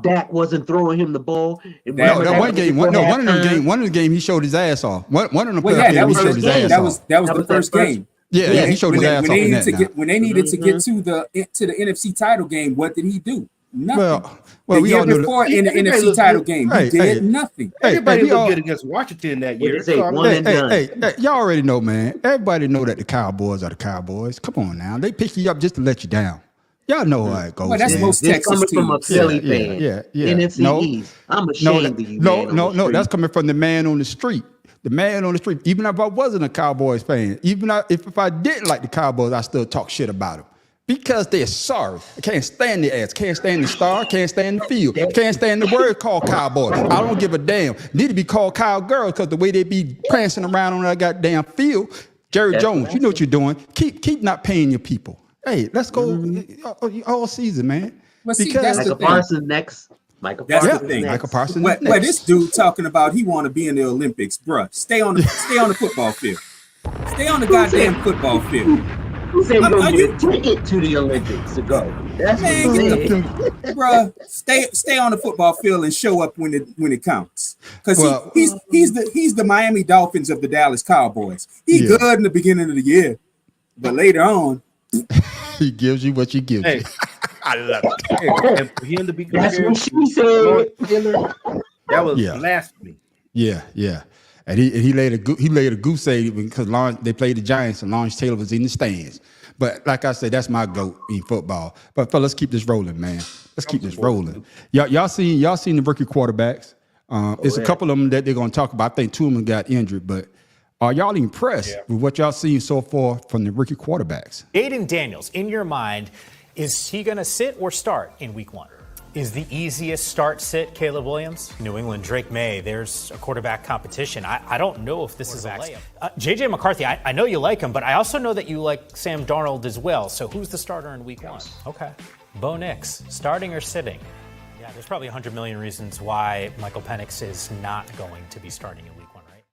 Dak wasn't throwing him the ball. No, that one game. One of them game. One of the game he showed his ass off. One of them playoff games he showed his ass off. That was the first game. Yeah, he showed his ass off. When they needed to get to the NFC title game, what did he do? Nothing. Well, the year before in the NFC title game, he did nothing. Everybody looked good against Washington that year. Y'all already know, man. Everybody know that the Cowboys are the Cowboys. Come on now, they pick you up just to let you down. Y'all know how it goes. Well, that's most Texas coming teams. From a Philly fan. Yeah. NFC East. I'm ashamed of you. No. That's coming from the man on the street. The man on the street. Even if I wasn't a Cowboys fan, even if I didn't like the Cowboys, I still talk shit about them. Because they're sorry. I can't stand the ass. Can't stand the star. Can't stand the field. Can't stand the word called cowboy. I don't give a damn. Need to be called cowgirls because the way they be prancing around on that goddamn field. Jerry Jones, you know what you're doing. Keep not paying your people. Hey, let's go all season, man. Well, see, that's Michael Parsons next. Michael Parsons next. Michael Parsons next. Well, this dude talking about he want to be in the Olympics, bruh. Stay on the football field. Stay on the goddamn football field. Who said you're going to get a ticket to the Olympics to go? That's what he said. Bruh, stay on the football field and show up when it counts. Because he's the Miami Dolphins of the Dallas Cowboys. He's good in the beginning of the year, but later on, he gives you what you give you. I love it. And for him to be that's what she said. That was blasphemy. Yeah. And he laid a goose egg because they played the Giants and Lawrence Taylor was in the stands. But like I said, that's my GOAT in football. But fellas, let's keep this rolling, man. Let's keep this rolling. Y'all seen the rookie quarterbacks. It's a couple of them that they're gonna talk about. I think 2 of them got injured, but are y'all impressed with what y'all seen so far from the rookie quarterbacks? Aiden Daniels, in your mind, is he gonna sit or start in week 1? Is the easiest start sit Caleb Williams? New England, Drake May, there's a quarterback competition. I don't know if this is a layup. JJ McCarthy, I know you like him, but I also know that you like Sam Darnold as well. So who's the starter in week 1? Okay. Bo Nix, starting or sitting? Yeah, there's probably 100 million reasons why Michael Penix is not going to be starting in week 1, right?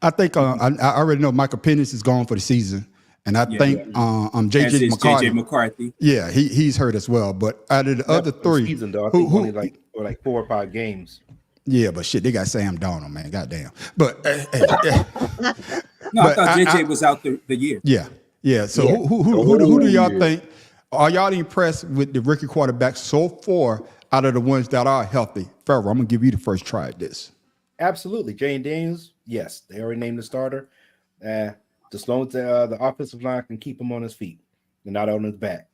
I think I already know Michael Penix is gone for the season. And I think JJ McCarthy. Yeah, he's hurt as well. But out of the other 3, season, though, I think only like 4 or 5 games. Yeah, but shit, they got Sam Darnold, man. Goddamn. But no, I thought JJ was out the year. Yeah. So who do y'all think? Are y'all impressed with the rookie quarterbacks so far out of the ones that are healthy? Farrell, I'm gonna give you the first try at this. Absolutely, Jane Daniels. Yes, they already named the starter. As long as the offensive line can keep him on his feet and not on his back.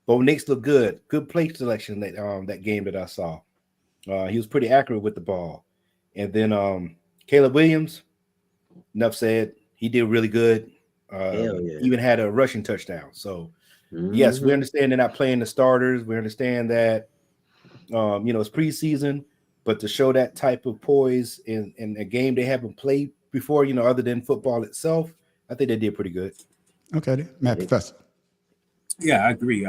Bo Nix looked good. Good play selection that game that I saw. He was pretty accurate with the ball. And then Caleb Williams, enough said. He did really good. Hell yeah. Even had a rushing touchdown. So yes, we understand they're not playing the starters. We understand that it's preseason, but to show that type of poise in a game they haven't played before, other than football itself, I think they did pretty good. Okay, then. Matt, Professor. Yeah, I agree.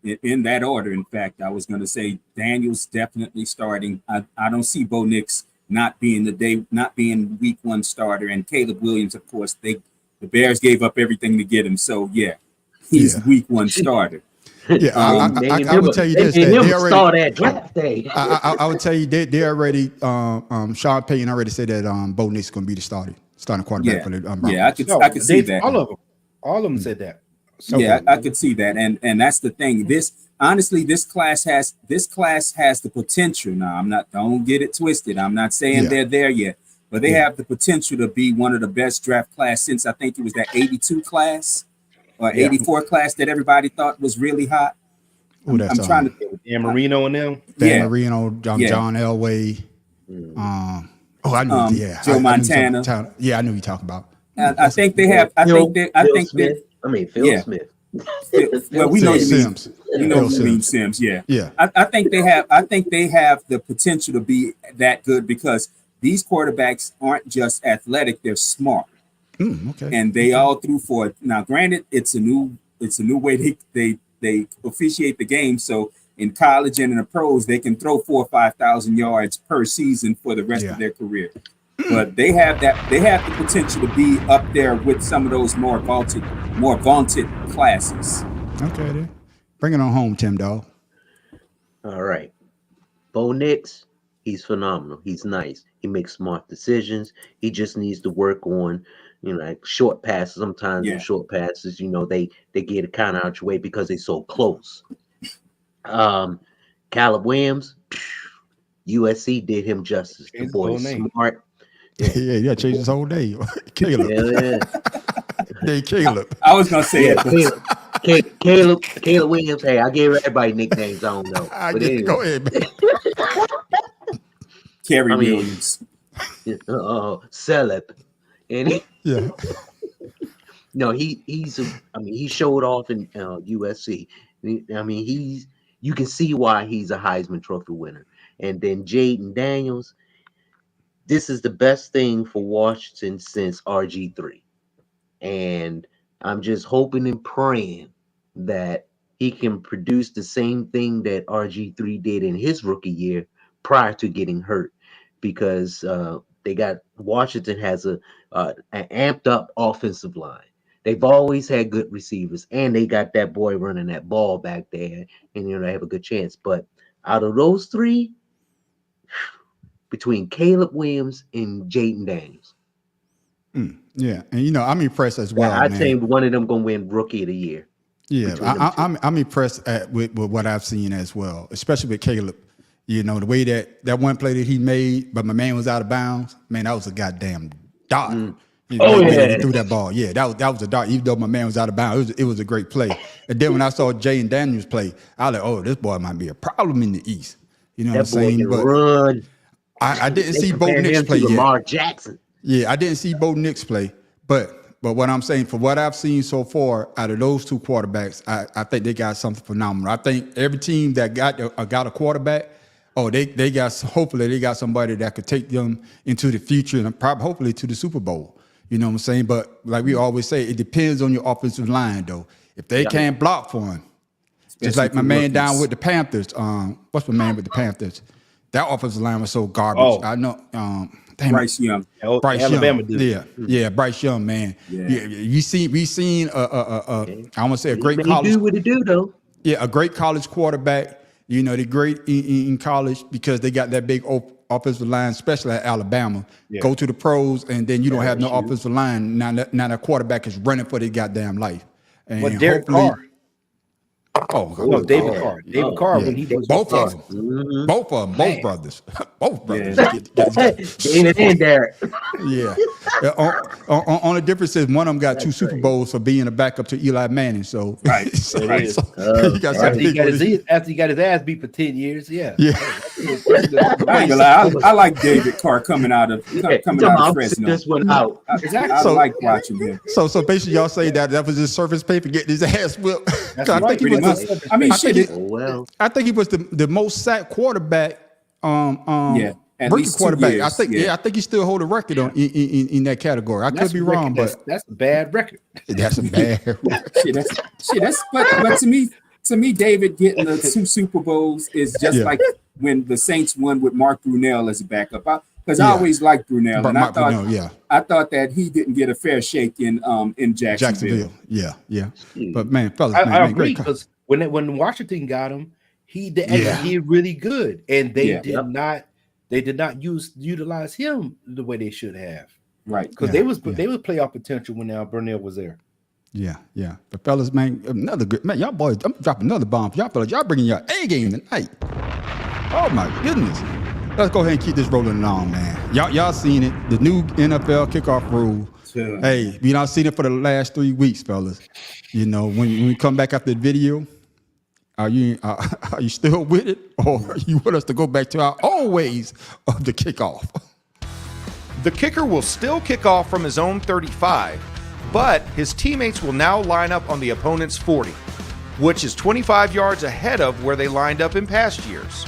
In that order, in fact, I was going to say Daniels definitely starting. I don't see Bo Nix not being week one starter, and Caleb Williams, of course, the Bears gave up everything to get him. So yeah, he's week one starter. Yeah, I would tell you this. They already start at draft day. I would tell you they already. Sean Payton already said that Bo Nix is going to be the starting quarterback for the Broncos. Yeah, I could see that. All of them said that. Yeah, I could see that, and that's the thing. This class has the potential. Now, don't get it twisted. I'm not saying they're there yet, but they have the potential to be one of the best draft class since I think it was that 82 class or 84 class that everybody thought was really hot. I'm trying to Dan Marino and them. Dan Marino, John Elway. I knew. Joe Montana. I knew you talking about. I think they have. Phil Smith. Well, we know Sims. You know who means Sims. Yeah. Yeah. I think they have the potential to be that good because these quarterbacks aren't just athletic; they're smart. Okay. And they all threw for it. Now, granted, it's a new way they officiate the game. So in college and in the pros, they can throw 4,000 or 5,000 yards per season for the rest of their career. But they have the potential to be up there with some of those more vaunted classes. Okay, then. Bring it on home, Tim Dog. All right. Bo Nix, he's phenomenal. He's nice. He makes smart decisions. He just needs to work on, like short passes. Sometimes in short passes, they get it kind of out your way because they're so close. Caleb Williams, USC did him justice. The boy is smart. Yeah, changed his whole name. Caleb. Caleb. I was gonna say it. Caleb Williams. Hey, I gave everybody nicknames. I don't know. Go ahead, man. Kerry Williams. Celeb. And he showed off in USC. You can see why he's a Heisman Trophy winner. And then Jaden Daniels. This is the best thing for Washington since RG3. And I'm just hoping and praying that he can produce the same thing that RG3 did in his rookie year prior to getting hurt, because Washington has an amped up offensive line. They've always had good receivers, and they got that boy running that ball back there, and they have a good chance. But out of those three, between Caleb Williams and Jaden Daniels. Yeah, and I'm impressed as well. I'd say one of them gonna win Rookie of the Year. Yeah, I'm impressed with what I've seen as well, especially with Caleb. The way that one play that he made, but my man was out of bounds. Man, that was a goddamn dot. He threw that ball. Yeah, that was a dot. Even though my man was out of bounds, it was a great play. And then when I saw Jaden Daniels play, I was like, oh, this boy might be a problem in the East. You know what I'm saying? But run. I didn't see Bo Nix play yet. Lamar Jackson. Yeah, I didn't see Bo Nix play, but what I'm saying, for what I've seen so far out of those two quarterbacks, I think they got something phenomenal. I think every team that got a quarterback, hopefully they got somebody that could take them into the future and probably hopefully to the Super Bowl. You know what I'm saying? But like we always say, it depends on your offensive line though. If they can't block for him, just like my man down with the Panthers. What's my man with the Panthers? That offensive line was so garbage. I know. Bryce Young. Bryce Alabama Young. dude. Yeah, Bryce Young, man. Yeah. We seen I want to say a great college. He do what he do though. Yeah, a great college quarterback. They're great in college because they got that big offensive line, especially at Alabama. Yeah. Go to the pros, and then you don't have no offensive line. Now that quarterback is running for their goddamn life. And but Derek Carr. No, David Carr. David Carr when he was both of them. Mhm. Both of them. Both brothers. Both brothers. David and Derek. Yeah. On the difference is one of them got 2 Super Bowls for being a backup to Eli Manning. So, Right. so, It is. you got after, something after he got his ass beat for 10 years, yeah. Yeah. I ain't gonna lie. I like David Carr coming out of Fresno. This one out. I like watching him. So basically, y'all say that was his surface pay for getting his ass whipped. That's I right, think he pretty was. much. I mean, I think shit. I think he was the most sacked quarterback. Yeah, at rookie least 2 quarterback. years, I think. yeah. I think he still hold a record on in that category. I could be wrong, but that's a bad record. that's a bad. That's but to me, David getting the 2 Super Bowls is just Yeah. like when the Saints won with Mark Brunell as a backup. Because I Yeah. always liked Brunell, and Mark Brunell, yeah. I thought that he didn't get a fair shake in Jacksonville. Jacksonville. Yeah. But man, fellas, I man, agree great. because when Washington got him, he did really good, and they did not utilize him the way they should have. Right, because they was playoff potential when Brunell was there. Yeah. But fellas, man, another good man. Y'all boys, I'm dropping another bomb for y'all fellas. Y'all bringing your A game tonight. Oh my goodness. Let's go ahead and keep this rolling on, man. Y'all seen it. The new NFL kickoff rule. Sure. Hey, we not seen it for the last 3 weeks, fellas. You know, when we come back after the video, are you still with it, or are you want us to go back to our old ways of the kickoff? The kicker will still kick off from his own 35, but his teammates will now line up on the opponent's 40, which is 25 yards ahead of where they lined up in past years.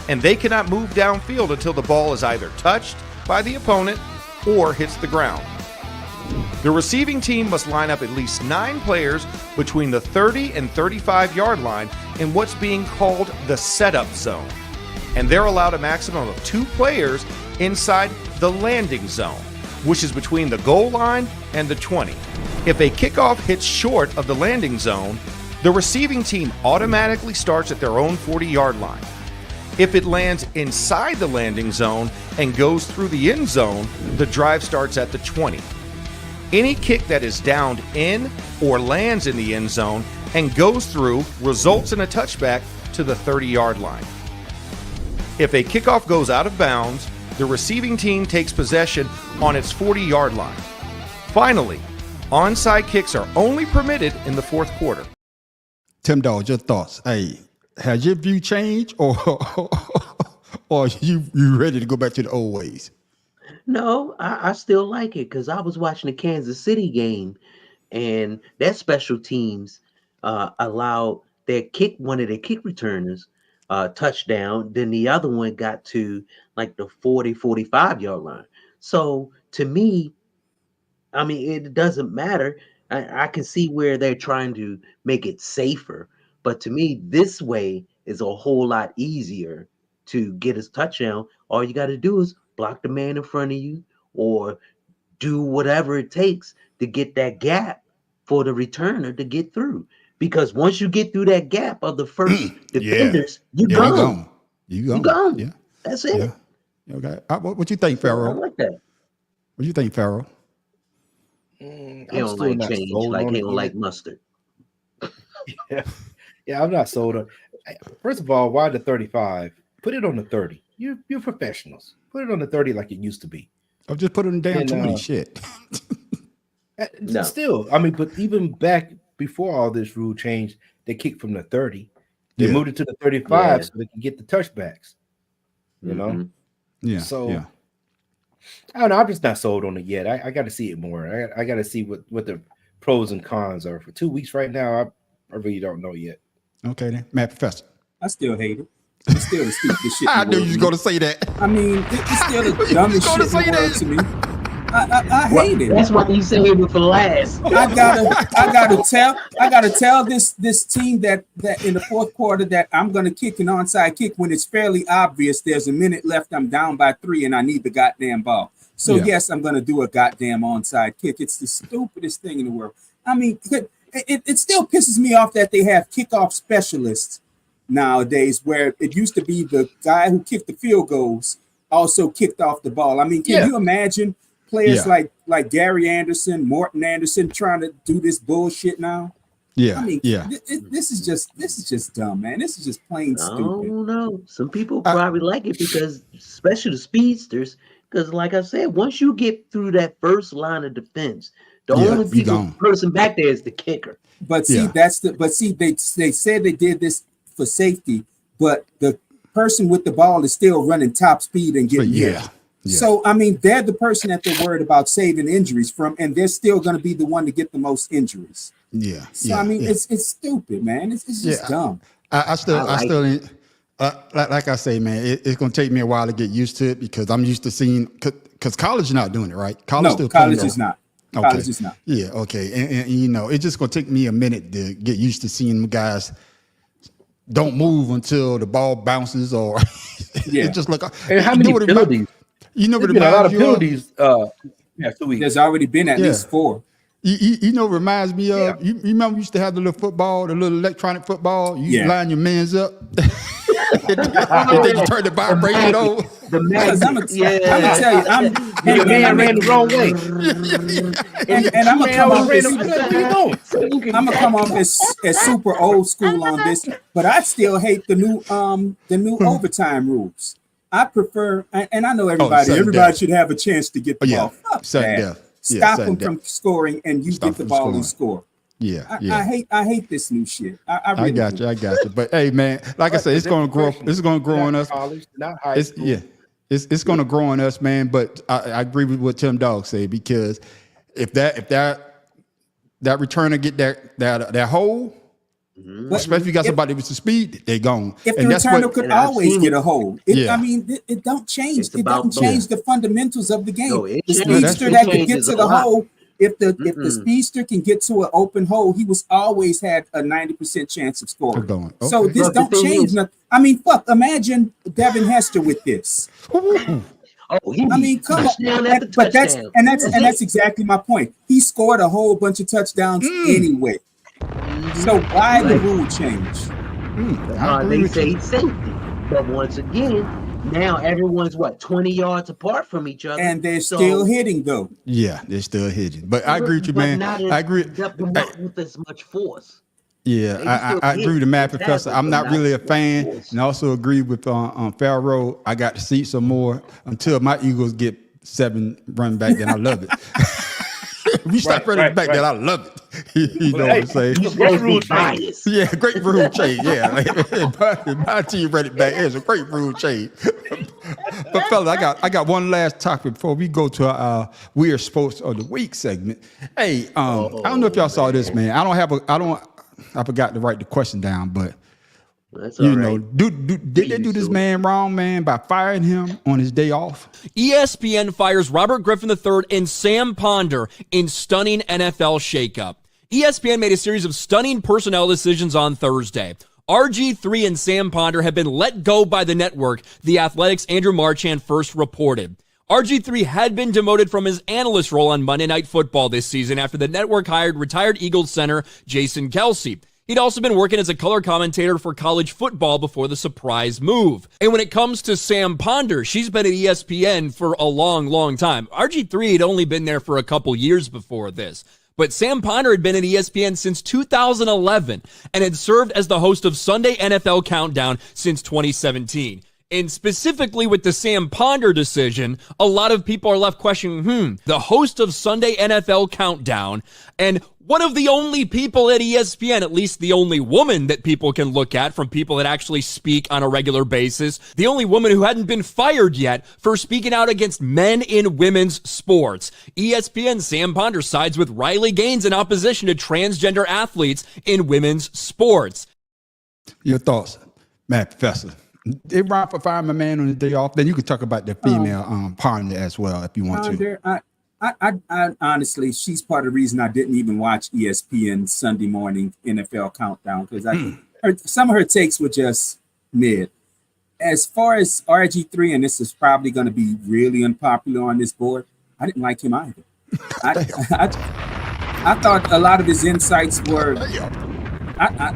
And they cannot move downfield until the ball is either touched by the opponent or hits the ground. The receiving team must line up at least 9 players between the 30 and 35-yard line in what's being called the setup zone. And they're allowed a maximum of 2 players inside the landing zone, which is between the goal line and the 20. If a kickoff hits short of the landing zone, the receiving team automatically starts at their own 40-yard line. If it lands inside the landing zone and goes through the end zone, the drive starts at the 20. Any kick that is downed in or lands in the end zone and goes through results in a touchback to the 30-yard line. If a kickoff goes out of bounds, the receiving team takes possession on its 40-yard line. Finally, onside kicks are only permitted in the fourth quarter. Tim Dawes, your thoughts? Hey, has your view changed, or are you ready to go back to the old ways? No, I still like it because I was watching the Kansas City game, and their special teams allowed one of their kick returners touchdown. Then the other one got to like the 40, 45-yard line. So to me, I mean, it doesn't matter. I can see where they're trying to make it safer. But to me, this way is a whole lot easier to get a touchdown. All you got to do is block the man in front of you or do whatever it takes to get that gap for the returner to get through. Because once you get through that gap of the first defenders, you're gone. You're gone. Yeah. That's it. Yeah. Okay. What you think, Pharaoh? I like that. What do you think, Pharaoh? He don't like change, like he don't like mustard. Yeah, I'm not sold on. First of all, why the 35? Put it on the 30. You're professionals. Put it on the 30 like it used to be. I'll just put it in damn 20. Shit. No. Still, I mean, but even back before all this rule change, they kicked from the 30. They moved it to the 35 so they can get the touchbacks. You know? Yeah. So yeah. I don't know. I'm just not sold on it yet. I got to see it more. I got to see what the pros and cons are. For 2 weeks right now, I really don't know yet. Okay, then. Matt Professor. I still hate it. It's still the stupidest shit. I knew you was going to say that. I mean, it's still the dumbest shit in the world to me. I hate it. That's why you saved it for last. I gotta tell this team that in the fourth quarter that I'm gonna kick an onside kick when it's fairly obvious there's a minute left, I'm down by 3 and I need the goddamn ball. So yes, I'm gonna do a goddamn onside kick. It's the stupidest thing in the world. I mean, it still pisses me off that they have kickoff specialists nowadays, where it used to be the guy who kicked the field goals also kicked off the ball. I mean, can you imagine players like Gary Anderson, Morton Anderson trying to do this bullshit now? Yeah, I mean, yeah. this is just dumb, man. This is just plain I stupid. don't know. Some people probably like it because, especially the speedsters, because like I said, once you get through that first line of defense, the only person back there is the kicker. But see, they said they did this for safety, but the person with the ball is still running top speed and getting hit. Yeah. So I mean, they're the person that they're worried about saving injuries from, and they're still going to be the one to get the most injuries. Yeah. So I mean, it's stupid, man. It's just dumb. I still ain't. Like I say, man, it's gonna take me a while to get used to it because I'm used to seeing because college is not doing it, right? College is not. Okay. College is not. Yeah, okay, and you know, it's just gonna take me a minute to get used to seeing them guys don't move until the ball bounces or it's just like. And how many penalties? You know what? There's been a lot of penalties. There's already been at least 4. You know, reminds me of you remember we used to have the little football, the little electronic football. You line your mans up, and then you turn the vibration on. The man, I'm gonna tell you, your man ran the wrong way, and I'm gonna come off as super old school on this, but I still hate the new overtime rules. I prefer, and I know everybody should have a chance to get the ball. Fuck that. Stop them from scoring, and you get the ball and score. Yeah, I hate this new shit. I really got you. But hey, man, like I said, it's gonna grow. It's gonna grow on us. It's gonna grow on us, man. But I agree with what Tim Dog said because if that returner get that hole. Especially if you got somebody with the speed, they're gone. If the returner could always get a hold, I mean, it don't change. It doesn't change the fundamentals of the game. The speedster that can get to the hole, if the speedster can get to an open hole, he always had a 90% chance of scoring. So this don't change nothing. I mean, imagine Devin Hester with this. I mean, come on. But that's exactly my point. He scored a whole bunch of touchdowns anyway. So why the rule change? They say safety, but once again, now everyone's 20 yards apart from each other, and they're still hitting though. Yeah, they're still hitting. But I agree with you, man. I agree. Not with as much force. Yeah, I agree with the math professor. I'm not really a fan, and I also agree with Pharaoh. I got to see some more until my Eagles get 7 running back. Then I love it. We start running back, then I love it. You know what I'm saying? Great rule change. Yeah, great rule change. Yeah, my team running back is a great rule change. But fellas, I got one last topic before we go to our Weird Sports of the Week segment. Hey, I don't know if y'all saw this, man. I forgot to write the question down, but that's you know, did they do this man wrong, man, by firing him on his day off? ESPN fires Robert Griffin III and Sam Ponder in stunning NFL shakeup. ESPN made a series of stunning personnel decisions on Thursday. RG3 and Sam Ponder have been let go by the network, The Athletic's Andrew Marchand first reported. RG3 had been demoted from his analyst role on Monday Night Football this season after the network hired retired Eagles center Jason Kelce. He'd also been working as a color commentator for college football before the surprise move. And when it comes to Sam Ponder, she's been at ESPN for a long, long time. RG3 had only been there for a couple years before this. But Sam Ponder had been at ESPN since 2011 and had served as the host of Sunday NFL Countdown since 2017. And specifically with the Sam Ponder decision, a lot of people are left questioning, the host of Sunday NFL Countdown and one of the only people at ESPN, at least the only woman that people can look at from people that actually speak on a regular basis, the only woman who hadn't been fired yet for speaking out against men in women's sports. ESPN's Sam Ponder sides with Riley Gaines in opposition to transgender athletes in women's sports. Your thoughts, Matt Professor? They wrong for firing my man on the day off. Then you could talk about the female Ponder as well if you want to. I honestly, she's part of the reason I didn't even watch ESPN Sunday morning NFL Countdown because some of her takes were just mid. As far as RG3, and this is probably going to be really unpopular on this board, I didn't like him either. I thought a lot of his insights were.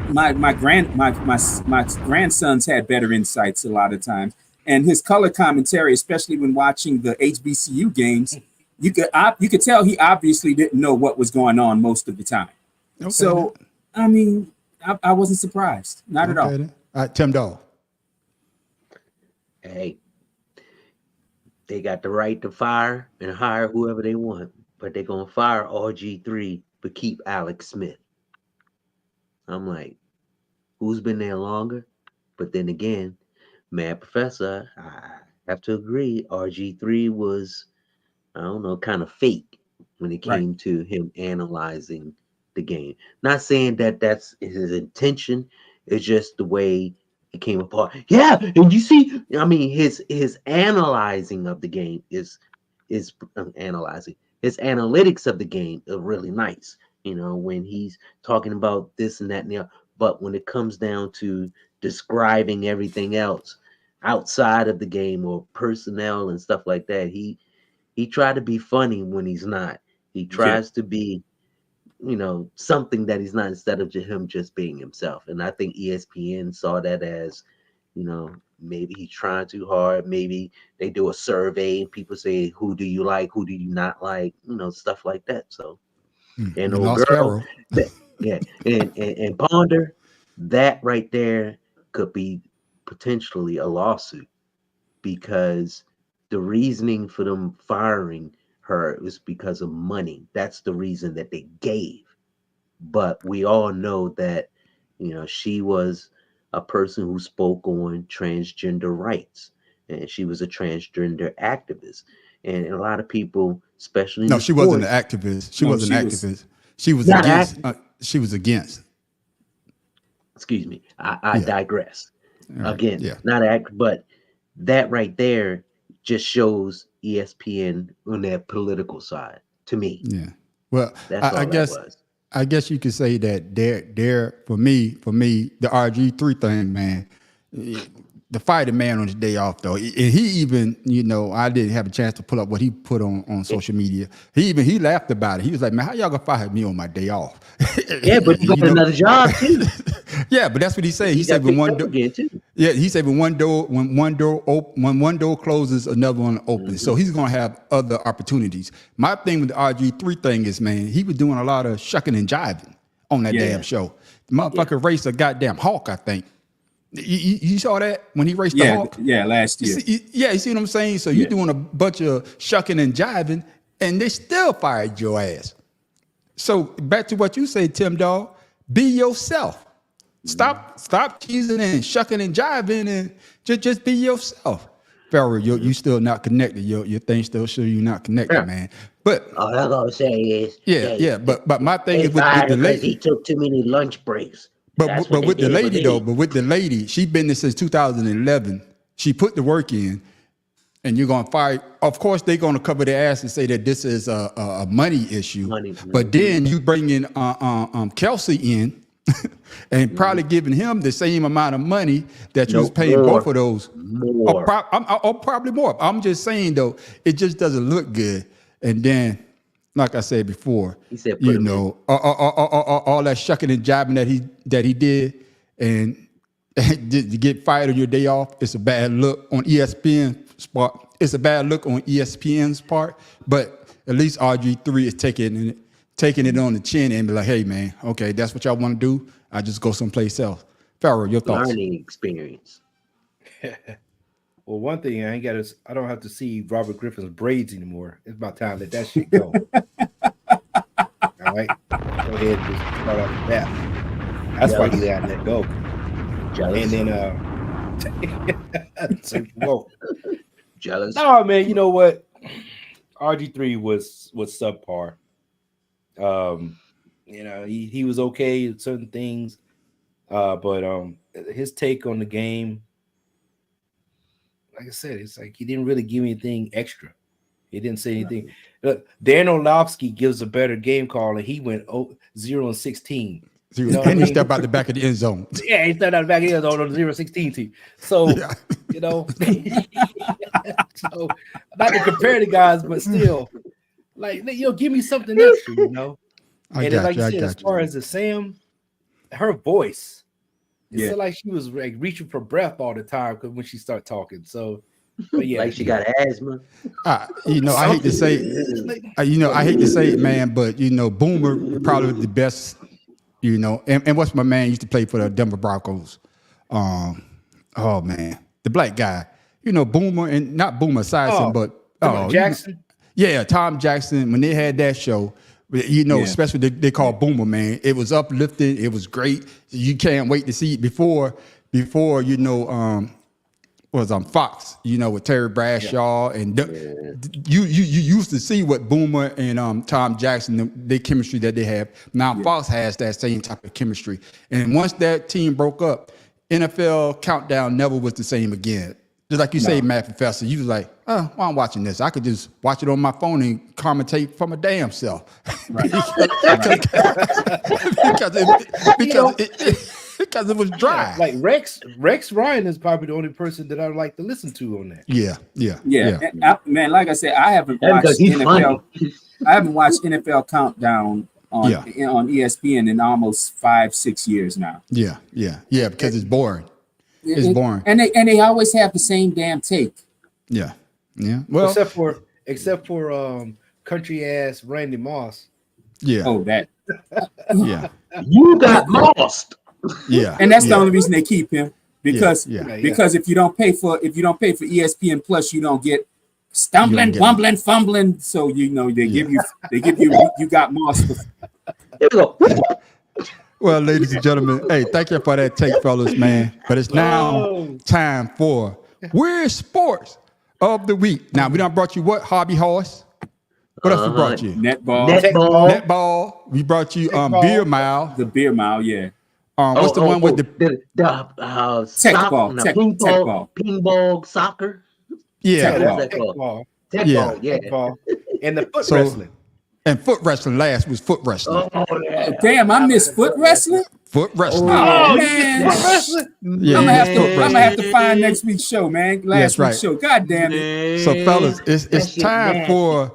My grandsons had better insights a lot of times, and his color commentary, especially when watching the HBCU games. You could tell he obviously didn't know what was going on most of the time. Okay. So I mean, I wasn't surprised. Not at all. Then. All right, Tim Dog. Hey, they got the right to fire and hire whoever they want, but they're going to fire RG3 but keep Alex Smith. I'm like, who's been there longer? But then again, Mad Professor, I have to agree, RG3 was, I don't know, kind of fake when it came to him analyzing the game. Not saying that that's his intention. It's just the way it came apart. Yeah, and you see, I mean, his analyzing of the game is analyzing. His analytics of the game are really nice. You know, when he's talking about this and that and the other. But when it comes down to describing everything else outside of the game or personnel and stuff like that, he tried to be funny when he's not. He tries to be, you know, something that he's not, instead of him just being himself. And I think ESPN saw that as, you know, maybe he's trying too hard. Maybe they do a survey and people say, who do you like? Who do you not like? You know, stuff like that. So, and old girl, and Ponder, that right there could be potentially a lawsuit, because the reasoning for them firing her was because of money. That's the reason that they gave. But we all know that, you know, she was a person who spoke on transgender rights, and she was a transgender activist. And a lot of people, especially no, she wasn't an activist. She wasn't an activist. She was against. She was against. Excuse me. I digress. Right. Again, not act, but that right there just shows ESPN on their political side to me. Yeah. Well, that's I guess you could say that they're for me, the RG3 thing, man. The fighting man on his day off, though, and he even, you know, I didn't have a chance to pull up what he put on social media. He laughed about it. He was like, "Man, how y'all gonna fire me on my day off?" Yeah, but you got another job too. Yeah, but that's what he said. He said when one door, he said when one door closes, another one opens. So he's gonna have other opportunities. My thing with the RG3 thing is, man, he was doing a lot of shucking and jiving on that damn show. The motherfucker raced a goddamn hawk, I think. You saw that when he raced the hawk? Yeah, last year. You see what I'm saying? So you're doing a bunch of shucking and jiving, and they still fired your ass. So back to what you say, Tim Dog, be yourself. Stop teasing and shucking and jiving, and just be yourself. Pharaoh, you still not connected. Your thing still show you not connected, man. But all I'm gonna say is, but my thing is with the lady, he took too many lunch breaks. But with the lady, she's been there since 2011. She put the work in, and you're gonna fire. Of course, they're gonna cover their ass and say that this is a money issue. But then you bring in Kelsey in, and probably giving him the same amount of money that you was paying both of those. Or probably more. I'm just saying though, it just doesn't look good. And then, like I said before, he said, you know, all that shucking and jiving that he did, and to get fired on your day off, it's a bad look on ESPN's part. It's a bad look on ESPN's part, but at least RG3 is taking it on the chin and be like, hey man, okay, that's what y'all want to do. I just go someplace else. Pharaoh, your thoughts? Learning experience. Well, one thing I don't have to see Robert Griffin's braids anymore. It's about time that shit go. All right, go ahead and just start off with that. That's why he let that go. Jealous. And then jealous. No, man, you know what? RG3 was subpar. You know, he was okay at certain things, but his take on the game, like I said, it's like he didn't really give anything extra. He didn't say anything. Dan Orlovsky gives a better game call, and he went 0-16. And he stepped out the back of the end zone. Yeah, he stepped out the back of the end zone on the 0-16 team. So, you know, so not to compare the guys, but still, like, you know, give me something extra, you know. And like you said, as far as the Sam, her voice, it's like she was like reaching for breath all the time because when she started talking. So, but yeah, like she got asthma. You know, I hate to say, I hate to say it, man, but you know, Boomer probably the best You know, and what's my man used to play for the Denver Broncos? Oh man, the black guy. You know, Boomer and not Boomer Esiason, but Jackson. Yeah, Tom Jackson. When they had that show, you know, especially they call Boomer, man. It was uplifting. It was great. You can't wait to see it before you know. Was on Fox, you know, with Terry Bradshaw, and you used to see what Boomer and Tom Jackson, the chemistry that they have. Now Fox has that same type of chemistry, and once that team broke up, NFL Countdown never was the same again. Just like you say, Matt Professor, you was like, oh, why I'm watching this? I could just watch it on my phone and commentate for my damn self. Right. because it was dry. Like Rex Ryan is probably the only person that I like to listen to on that. Yeah. And man, like I said, I haven't watched NFL. I haven't watched NFL Countdown on ESPN in almost 5-6 years now. Yeah, because it's boring. It's boring, and they always have the same damn take. Yeah. Well, except for country ass Randy Moss. Yeah. Oh, that. Yeah. You got lost. Yeah. And that's the only reason they keep him because if you don't pay for ESPN Plus, you don't get stumbling, bumbling, fumbling. So you know they give you you got Moss. Here we go. Well, ladies and gentlemen, hey, thank you for that take, fellas, man. But it's now time for Weird Sports of the Week. Now, we done brought you what? Hobby Horse? What else we brought you? Netball. We brought you Beer Mile. The Beer Mile, yeah. What's the one with the ping-pong soccer? Yeah. Techball. And the foot wrestling. And foot wrestling last was foot wrestling. Damn, I missed foot wrestling. Foot wrestling. Oh man, foot wrestling. Yeah, I'm gonna have to find next week's show, man. Last week's show. God damn it. So, fellas, it's time for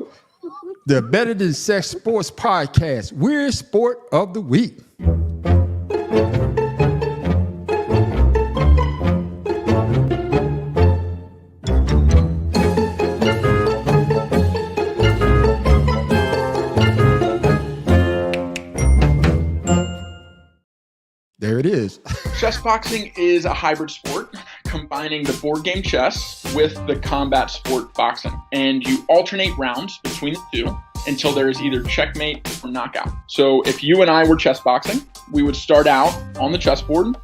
the Better Than Sex Sports Podcast. Weird Sport of the Week. There it is. Chess boxing is a hybrid sport combining the board game chess with the combat sport boxing. And you alternate rounds between the two until there is either checkmate or knockout. So if you and I were chess boxing, we would start out on the chessboard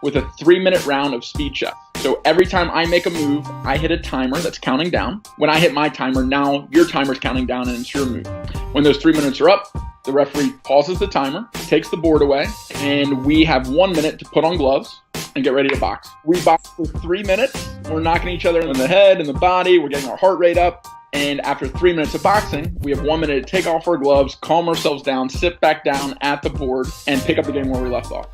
with a 3-minute round of speed chess. So every time I make a move, I hit a timer that's counting down. When I hit my timer, now your timer's counting down and it's your move. When those 3 minutes are up, the referee pauses the timer, takes the board away, and we have 1 minute to put on gloves and get ready to box. We box for 3 minutes. We're knocking each other in the head and the body. We're getting our heart rate up. And after 3 minutes of boxing, we have 1 minute to take off our gloves, calm ourselves down, sit back down at the board, and pick up the game where we left off.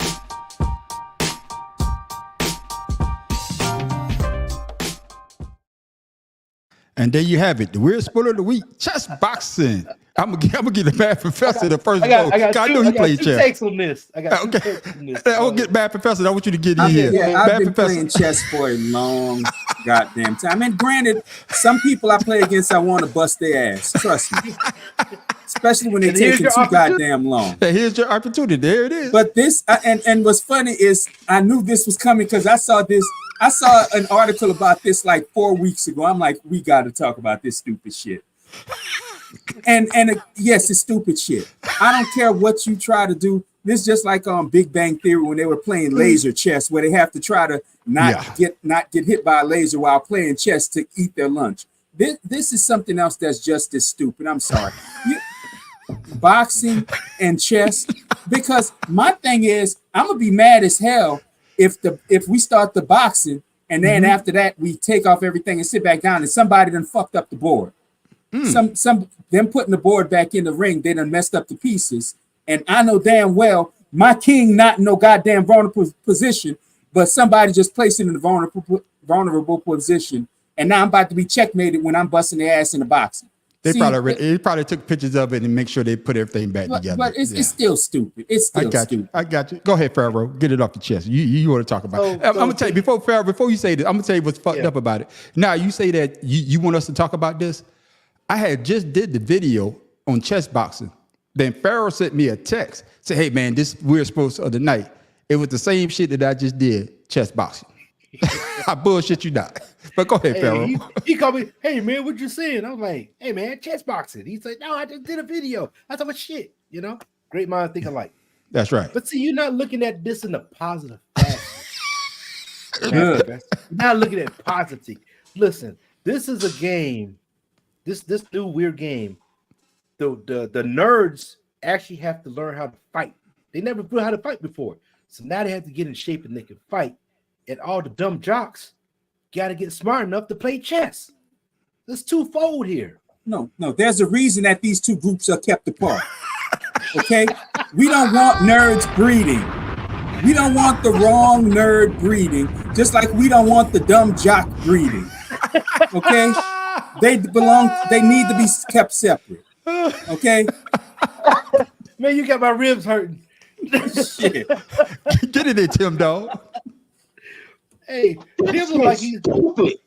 And there you have it, the Weird Sport of the Week, chess boxing. I'm gonna get the Bad Professor the first go. I know he played chess. Takes on this. I got two takes on this. I'll get Bad Professor. I want you to get in here. Yeah, I've been Professor. playing chess for a long goddamn time. And granted, some people I play against, I want to bust their ass. Trust me. Especially when they take it too goddamn long. Hey, here's your opportunity. There it is. But this, and what's funny is I knew this was coming because I saw an article about this like 4 weeks ago. I'm like, we got to talk about this stupid shit. And yes, it's stupid shit. I don't care what you try to do. This is just like on Big Bang Theory when they were playing laser chess, where they have to try to not get hit by a laser while playing chess to eat their lunch. This is something else that's just as stupid. I'm sorry. Boxing and chess, because my thing is I'm gonna be mad as hell if we start the boxing and then after that we take off everything and sit back down and somebody done fucked up the board. Some them putting the board back in the ring, they done messed up the pieces. And I know damn well my king not in no goddamn vulnerable position, but somebody just placed it in a vulnerable position. And now I'm about to be checkmated when I'm busting their ass in the boxing. They probably took pictures of it and make sure they put everything back together. But it's still stupid. It's still stupid. I got you. Go ahead, Pharaoh. Get it off the chest. You want to talk about it. I'm gonna tell you before you say this, I'm gonna tell you what's fucked up about it. Now you say that you want us to talk about this. I had just did the video on chess boxing Then Pharaoh sent me a text. Say, hey man, this weird sports of the night. It was the same shit that I just did, chess boxing. I bullshit you not. But go ahead, Pharaoh. He called me, hey man, what you saying? I was like, hey man, chess boxing. He's like, no, I just did a video. I thought, shit, you know? Great mind think alike. That's right. But see, you're not looking at this in a positive fashion. You're not looking at positive. Listen, this is a game. This new weird game. The nerds actually have to learn how to fight. They never knew how to fight before. So now they have to get in shape and they can fight. And all the dumb jocks got to get smart enough to play chess. There's twofold here. No, there's a reason that these two groups are kept apart. Okay? We don't want nerds breeding. We don't want the wrong nerd breeding, just like we don't want the dumb jock breeding. Okay? They need to be kept separate. Okay? Man, you got my ribs hurting. Shit. Get it in, Tim, dog. Hey, Tim looks like he's stupid.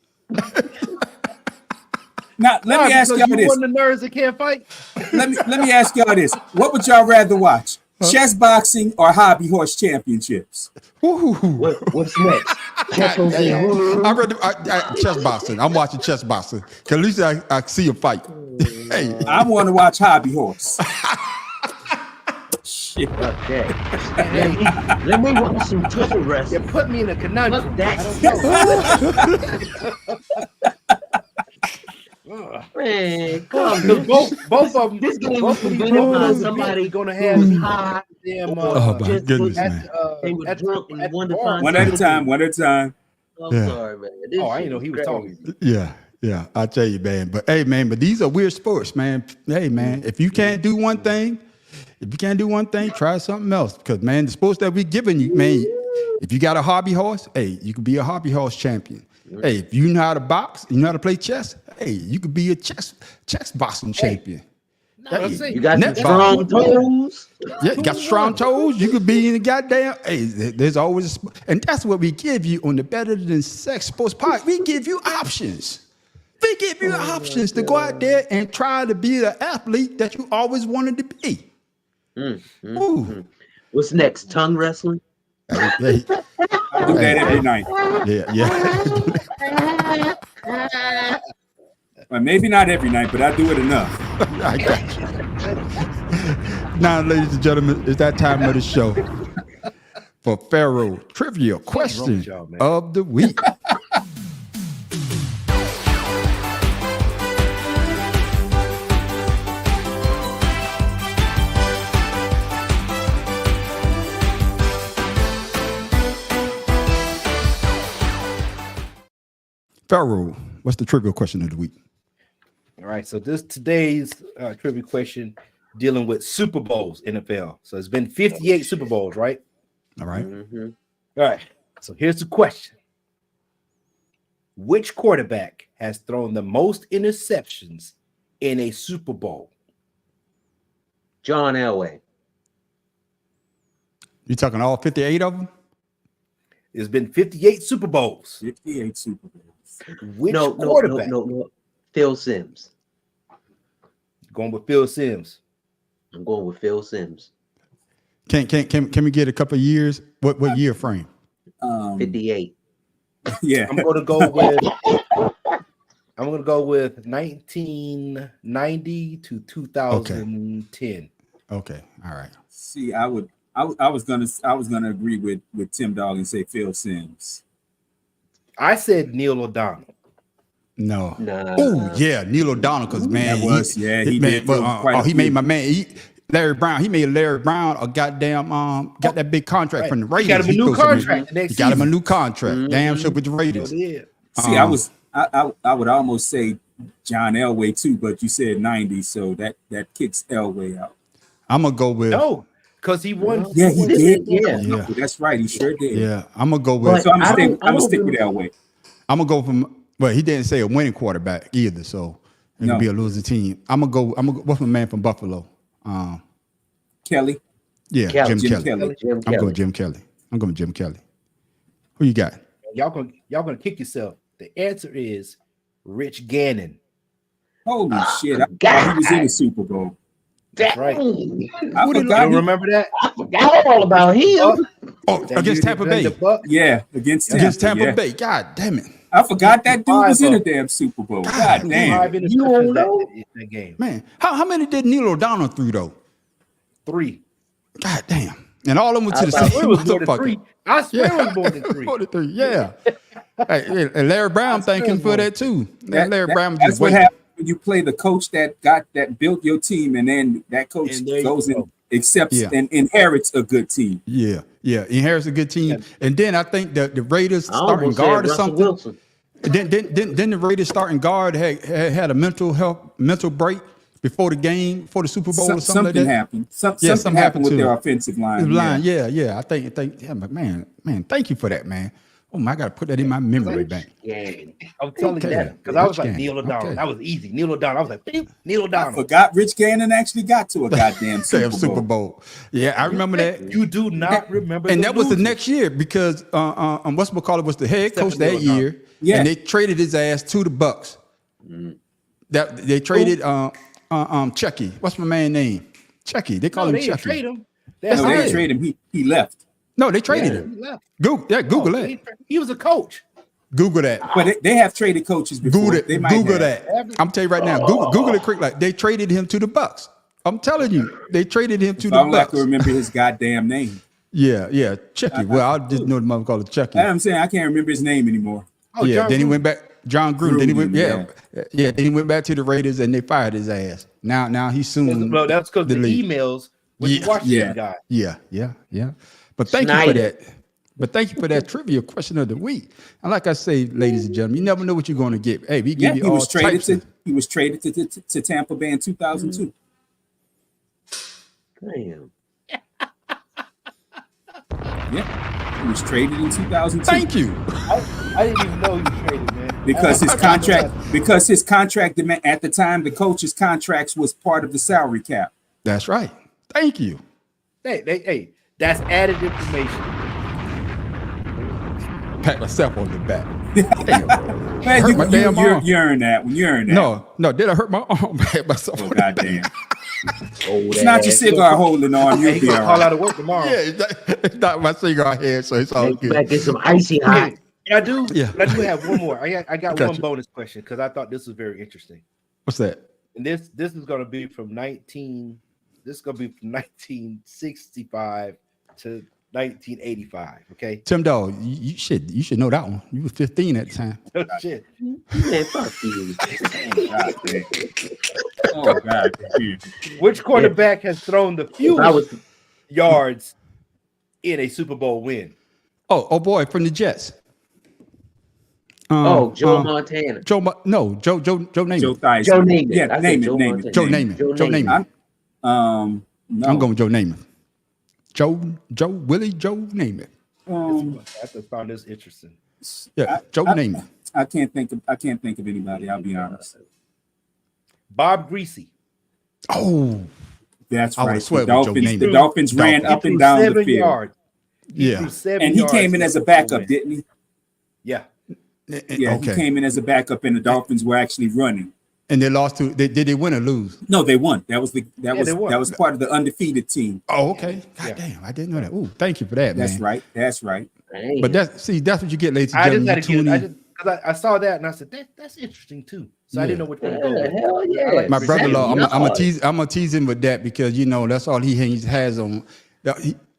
Now, let me ask y'all this. One of the nerds that can't fight? Let me ask y'all this. What would y'all rather watch? Chess boxing or hobby horse championships? What's next? I'd rather chess boxing. I'm watching chess boxing. Cause at least I see a fight. Hey. I want to watch hobby horse. Shit. Okay. Let me watch some toe wrestling. You put me in a conundrum. Man, come both of them. This game was prevented by somebody going to have high. Oh my goodness, man. They were drunk and one to find One at a time. I'm sorry, man. I didn't know he was talking. Yeah, I tell you, man. But hey, man, but these are weird sports, man. Hey, man, if you can't do one thing, try something else. Because, man, the sports that we're giving you, man, if you got a hobby horse, hey, you can be a hobby horse champion. Hey, if you know how to box, you know how to play chess, hey, you could be a chess boxing champion. You got some strong toes. Yeah, you got strong toes. You could be in the goddamn. Hey, there's always, and that's what we give you on the Better Than Sex Sports Podcast. We give you options. We give you options to go out there and try to be the athlete that you always wanted to be. What's next? Tongue wrestling? I do that every night. Yeah. Well, maybe not every night, but I do it enough. I got you. Now, ladies and gentlemen, it's that time of the show for Pharaoh Trivia Question of the Week. Pharaoh, what's the trivia question of the week? All right, so today's trivia question dealing with Super Bowls, NFL. So it's been 58 Super Bowls, right? All right. All right, so here's the question. Which quarterback has thrown the most interceptions in a Super Bowl? John Elway. You talking all 58 of them? It's been 58 Super Bowls. 58 Super Bowls. Which quarterback? No. Phil Simms. Going with Phil Simms. I'm going with Phil Simms. Can we get a couple of years? What year frame? 58. Yeah. I'm going to go with 1990 to 2010. Okay. All right. See, I was gonna agree with Tim Dog and say Phil Simms. I said Neil O'Donnell. No. Oh yeah, Neil O'Donnell, because man, he made my man. Larry Brown. He made Larry Brown a goddamn got that big contract from the Raiders. He got him a new contract. He got him a new contract. Damn sure with the Raiders. See, I would almost say John Elway too, but you said 90, so that kicks Elway out. I'm gonna go with because he won. Yeah, he did. Yeah, that's right. He sure did. Yeah, I'm gonna go with. So I'm gonna stick with Elway. I'm gonna go from. Well, he didn't say a winning quarterback either, so it could be a losing team. I'm gonna go. What's my man from Buffalo? Kelly. Yeah, Jim Kelly. I'm going Jim Kelly. Who you got? Y'all gonna kick yourself. The answer is Rich Gannon. Holy shit! I thought he was in the Super Bowl. That's right. I You forgot. don't remember that? I forgot all about him. Oh, against Tampa Bay. Yeah, against Tampa yeah. Bay. God damn it. I forgot that dude was in a Five damn Super Bowl. God damn. 5 interceptions that game. Man, how many did Neil O'Donnell through though? 3. God damn. And all of them went to the I same swear it was more than motherfucker. 3. I swear it was more than 3. More than 3, yeah. Hey, and Larry Brown thank him for that too. Larry Brown was That's just what waiting. happens when you play the coach that built your team, and then that coach And there you goes and go. accepts Yeah. and inherits a good team. Yeah, inherits a good team. And then I think that the Raiders I starting almost said guard or Russell something. Wilson. Then the Raiders starting guard had a mental break before the game, before the Super Bowl or something like that. Happened. Something happened with their offensive line. Yeah. I think yeah, but man, thank you for that, man. Oh my, I gotta put that in my memory bank. Yeah. I'm telling you that because I was like Neil O'Donnell. That was easy. Neil O'Donnell. I was like, "Beep, Neil I O'Donnell. forgot Rich Gannon actually got to a goddamn Super Bowl. Yeah, I remember that. You do not remember. And the that was the losing. next year because what's was the head coach that Neil year. Yeah. And they traded his ass to the Bucks. That they traded Chucky. What's my man name? Chucky. They call No, him they didn't Chucky. trade him. No, That's they it. didn't trade him. He left. No, they traded Yeah, him. he left. Google Oh, that. he was a coach. Google that. But they have traded coaches before. Google They might Google have. that. I'm telling you right now. Google it quick. Like they traded him to the Bucks. I'm telling you, they traded him to If the I only Bucks. can remember his goddamn name. Yeah, Chucky. Well, I just know the mother called it Chucky. I'm saying I can't remember his name anymore. Oh, Yeah. John Then he Gruden. went back. John Gruden. Then he went. Gruden, Yeah. Then he went back to the Raiders and they fired his ass. Now he's soon. Well, that's because the league. emails with the Washington guy. Yeah. But thank you for that. But thank you for that trivia question of the week. And like I say, ladies and gentlemen, you never know what you're going to get. Hey, we give you he all was traded types of. he was traded to Tampa Bay in 2002. Damn. Yeah, he was traded in 2002. Thank you. I didn't even know he was traded, man. Because his contract demand at the time, the coach's contracts was part of the salary cap. That's right. Thank you. Hey, that's added information. Pat myself on the back. Man, Hurt my damn arm. you earn that when you earn that. No. Did I hurt my arm? Pat myself. Oh, on the goddamn. back. It's not your cigar holding on. You'll He be gonna all call right. out of work tomorrow. Yeah, it's not my cigar head, so it's all You good. better get some icy hot. I do. Yeah. But I do have one more. I got Gotcha. one bonus question because I thought this was very interesting. What's that? And this is going to be from 1965 to 1985. Okay. Tim Dog, you should know that one. You were 15 at the time. Oh, shit. Man, fuck you. Oh God. Which quarterback has thrown the fewest yards in a Super Bowl win? Oh boy, from the Jets. Joe Montana. Joe Namath. Joe Theismann. Joe Namath. Yeah, I name said it. Name it. Joe Namath. No. I'm going Joe Namath. Joe Namath. I just found this interesting. Yeah, Joe Namath. I can't think of anybody. I'll be honest. Bob Greasy. Oh, That's I would right. swear The with Joe Dolphins, Namath. Dolphins ran He up threw and down the 7 field. yards. Yeah. Threw 7 And he yards came in as a backup, win. didn't he? Yeah. Yeah, Okay. he came in as a backup, and the Dolphins were actually running. And they lost to. Did they win or lose? No, they won. That was they won. that was part of the undefeated team. Oh, okay. God damn, I didn't know that. Ooh, thank you for that, man. That's right. That's right. But that's what you get, ladies and I just gentlemen. had to get. Because I saw that and I said that's interesting too. So I didn't know which one to go with. Hell yeah. I like My the brother-in-law, Seven I'm yards. gonna tease him with that because that's all he has on.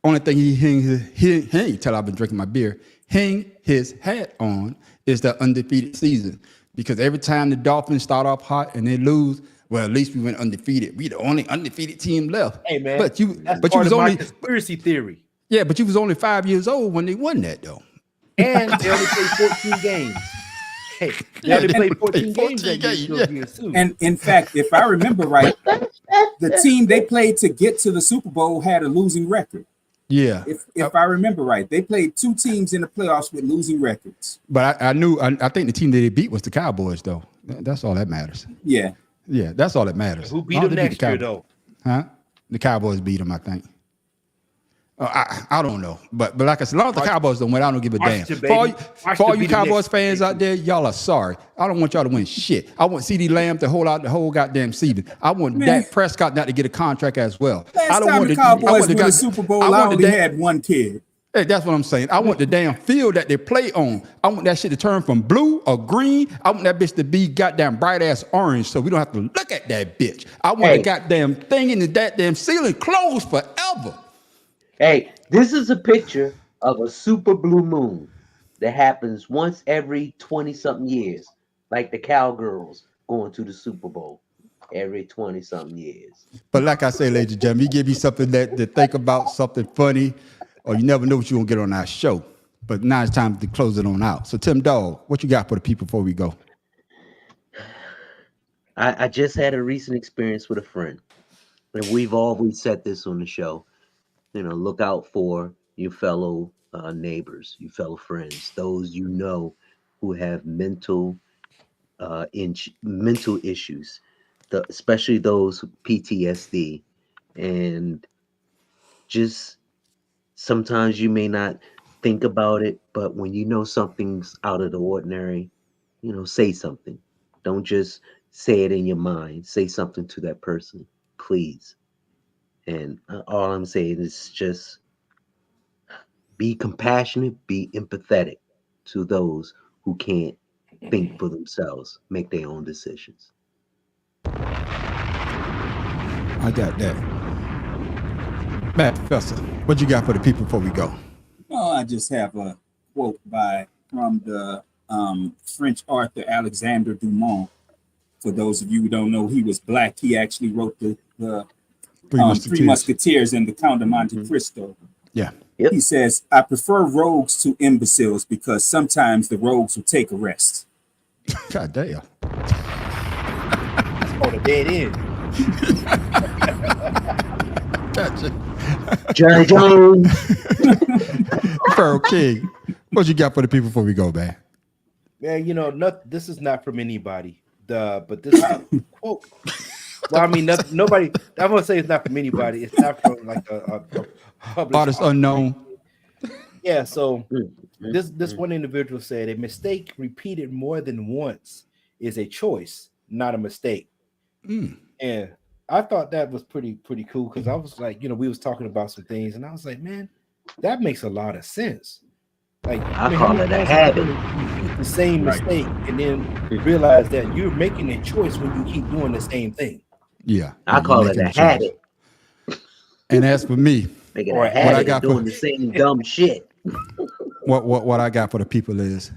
Only thing he hang till I've been drinking my beer. Hang his hat on is the undefeated season because every time the Dolphins start off hot and they lose, well, at least we went undefeated. We the only undefeated team left. Hey man, but you that's was part of my only conspiracy theory. yeah, but you was only 5 years old when they won that though. And they only played 14 games. Hey, they only played 14 games that year too. And in fact, if I remember right, the team they played to get to the Super Bowl had a losing record. Yeah. If I remember right, they played 2 teams in the playoffs with losing records. But I think the team that they beat was the Cowboys though. That's all that matters. Yeah. Yeah, that's all that matters. Who beat How them they beat next the year Cowboys? though? Huh? The Cowboys beat them, I think. I don't know, but like I said, as long as the Cowboys don't win, I don't give a damn. Washington, For all you beat the Cowboys Knicks. fans out there, y'all are sorry. I don't want y'all to win shit. I want CeeDee Lamb to hold out the whole goddamn season. I want Dak Prescott not to get a contract as well. I Last don't time want the the Cowboys won the Super Bowl, I only had one kid. Hey, that's what I'm saying. I want the damn field that they play on. I want that shit to turn from blue or green. I want that bitch to be goddamn bright ass orange so we don't have to look at that bitch. I want the goddamn thing in the goddamn ceiling closed forever. Hey, this is a picture of a super blue moon that happens once every 20-something years, like the Cowgirls going to the Super Bowl every 20-something years. But like I say, ladies and gentlemen, we give you something to think about, something funny, or you never know what you're going to get on our show. But now it's time to close it on out. So, Tim Dog, what you got for the people before we go? I just had a recent experience with a friend, and we've always said this on the show. You know, look out for your fellow neighbors, your fellow friends, those you know who have mental issues, especially those with PTSD. And just sometimes you may not think about it, but when you know something's out of the ordinary, you know, say something. Don't just say it in your mind. Say something to that person, please. And all I'm saying is just be compassionate, be empathetic to those who can't think for themselves, make their own decisions. I got that. Matt, Professor, what you got for the people before we go? Oh, I just have a quote from the French author Alexandre Dumas. For those of you who don't know, he was black. He actually wrote the Three Musketeers and the Count of Monte Cristo. Yeah. Yep. He says, I prefer rogues to imbeciles because sometimes the rogues will take a rest. God damn. On the dead end. Gotcha. Johnny Jones. Pharaoh King, what you got for the people before we go, man? Man, you know, this is not from anybody. But this quote. Well, I mean, nobody. I'm gonna say it's not from anybody. It's not from like a published Artist unknown. Yeah. So this one individual said a mistake repeated more than once is a choice, not a mistake. And I thought that was pretty cool because I was like, you know, we was talking about some things, and I was like, man, that makes a lot of sense. Like I call it a habit. Repeat the same mistake and then realize that you're making a choice when you keep doing the same thing. Yeah. I call it a habit. And as for me, making a habit of doing the same dumb shit. What I got for the people is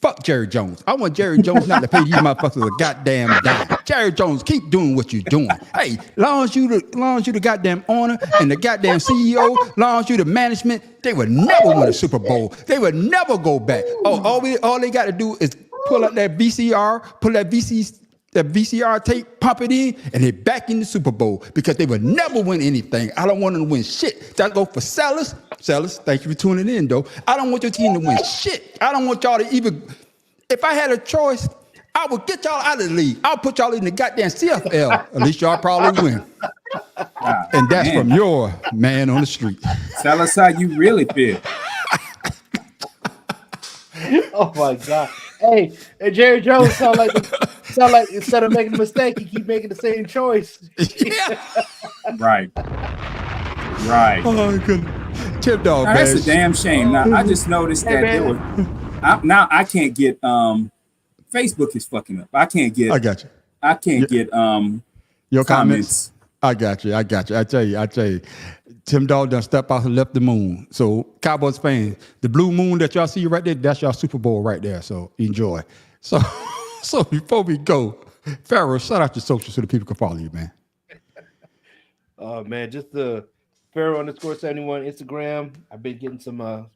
fuck Jerry Jones. I want Jerry Jones not to pay these motherfuckers a goddamn dime. Jerry Jones, keep doing what you're doing. Hey, long as you the goddamn owner and the goddamn CEO, long as you the management, they would never win a Super Bowl. They would never go back. All they got to do is pull up that VCR, pull that VCR tape, pump it in, and they back in the Super Bowl because they would never win anything. I don't want them to win shit. That go for Sellers. Sellers, thank you for tuning in, though. I don't want your team to win shit. I don't want y'all to even. If I had a choice, I would get y'all out of the league. I'll put y'all in the goddamn CFL. At least y'all probably win. And that's from your man on the street. Tell us how you really feel. Oh my God. Hey, and Jerry Jones sound like instead of making a mistake, he keep making the same choice. Right. Oh my goodness. Tim Dog, now, that's a damn shame. Now I just noticed that there were now I can't get Facebook is fucking up. I can't get your comments. I got you. I tell you. Tim Dog done stepped out and left the moon. So Cowboys fans, the blue moon that y'all see right there, that's your Super Bowl right there. So enjoy. So before we go, Pharaoh, shout out your socials so the people can follow you, man. Man, just the Pharaoh_71 Instagram. I've been getting some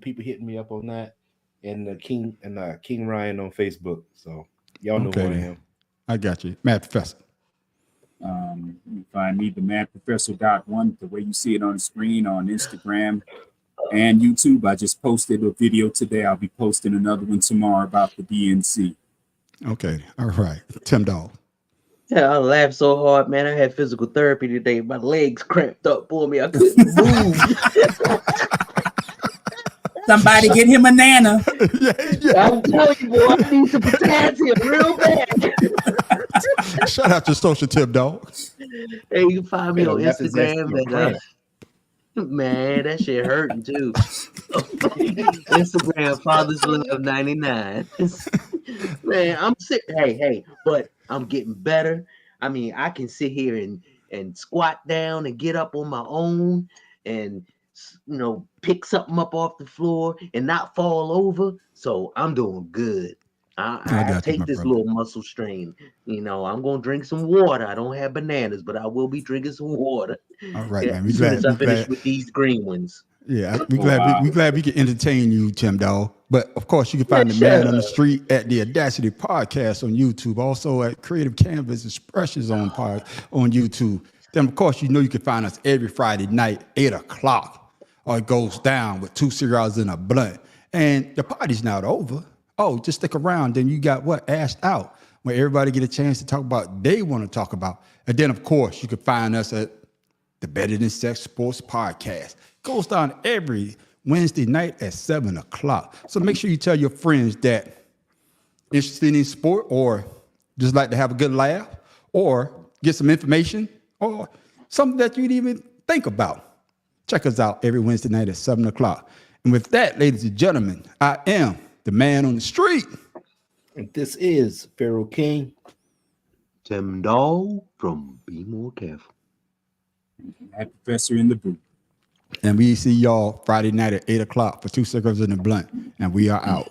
people hitting me up on that, and King Ryan on Facebook. So y'all know who I am. I got you, Matt Professor. You can find me, the madprofessor.1, the way you see it on the screen on Instagram and YouTube. I just posted a video today. I'll be posting another one tomorrow about the DNC. Okay, all right, Tim Dog. I laughed so hard, man. I had physical therapy today. My legs cramped up for me. I couldn't move. Somebody get him a nana. I'm telling you, boy, I need some potassium real bad. Shout out to Social Tip, dog. Hey, you can find me on Instagram. Man, that shit hurting too. Instagram, Father's Love 99. Man, I'm sick. Hey, but I'm getting better. I mean, I can sit here and squat down and get up on my own and, you know, pick something up off the floor and not fall over. So I'm doing good. I take this little muscle strain. You know, I'm gonna drink some water. I don't have bananas, but I will be drinking some water. All right, man. As soon as I finish with these green ones. Yeah, we glad we can entertain you, Tim Dog. But of course, you can find the man on the street at the Audacity Podcast on YouTube, also at Creative Canvas Expressions on YouTube. Then, of course, you know you can find us every Friday night, 8:00, or it goes down with 2 cigars and a blunt. And the party's not over. Oh, just stick around. Then you got what? Asked Out, where everybody get a chance to talk about what they want to talk about. And then, of course, you can find us at the Better Than Sex Sports Podcast. Goes down every Wednesday night at 7:00. So make sure you tell your friends that interested in sport or just like to have a good laugh or get some information or something that you'd even think about. Check us out every Wednesday night at 7:00. And with that, ladies and gentlemen, I am the man on the street. And this is Pharaoh King. Tim Dog from Be More Careful. That professor in the booth. And we see y'all Friday night at 8:00 for 2 cigars and a blunt. And we are out.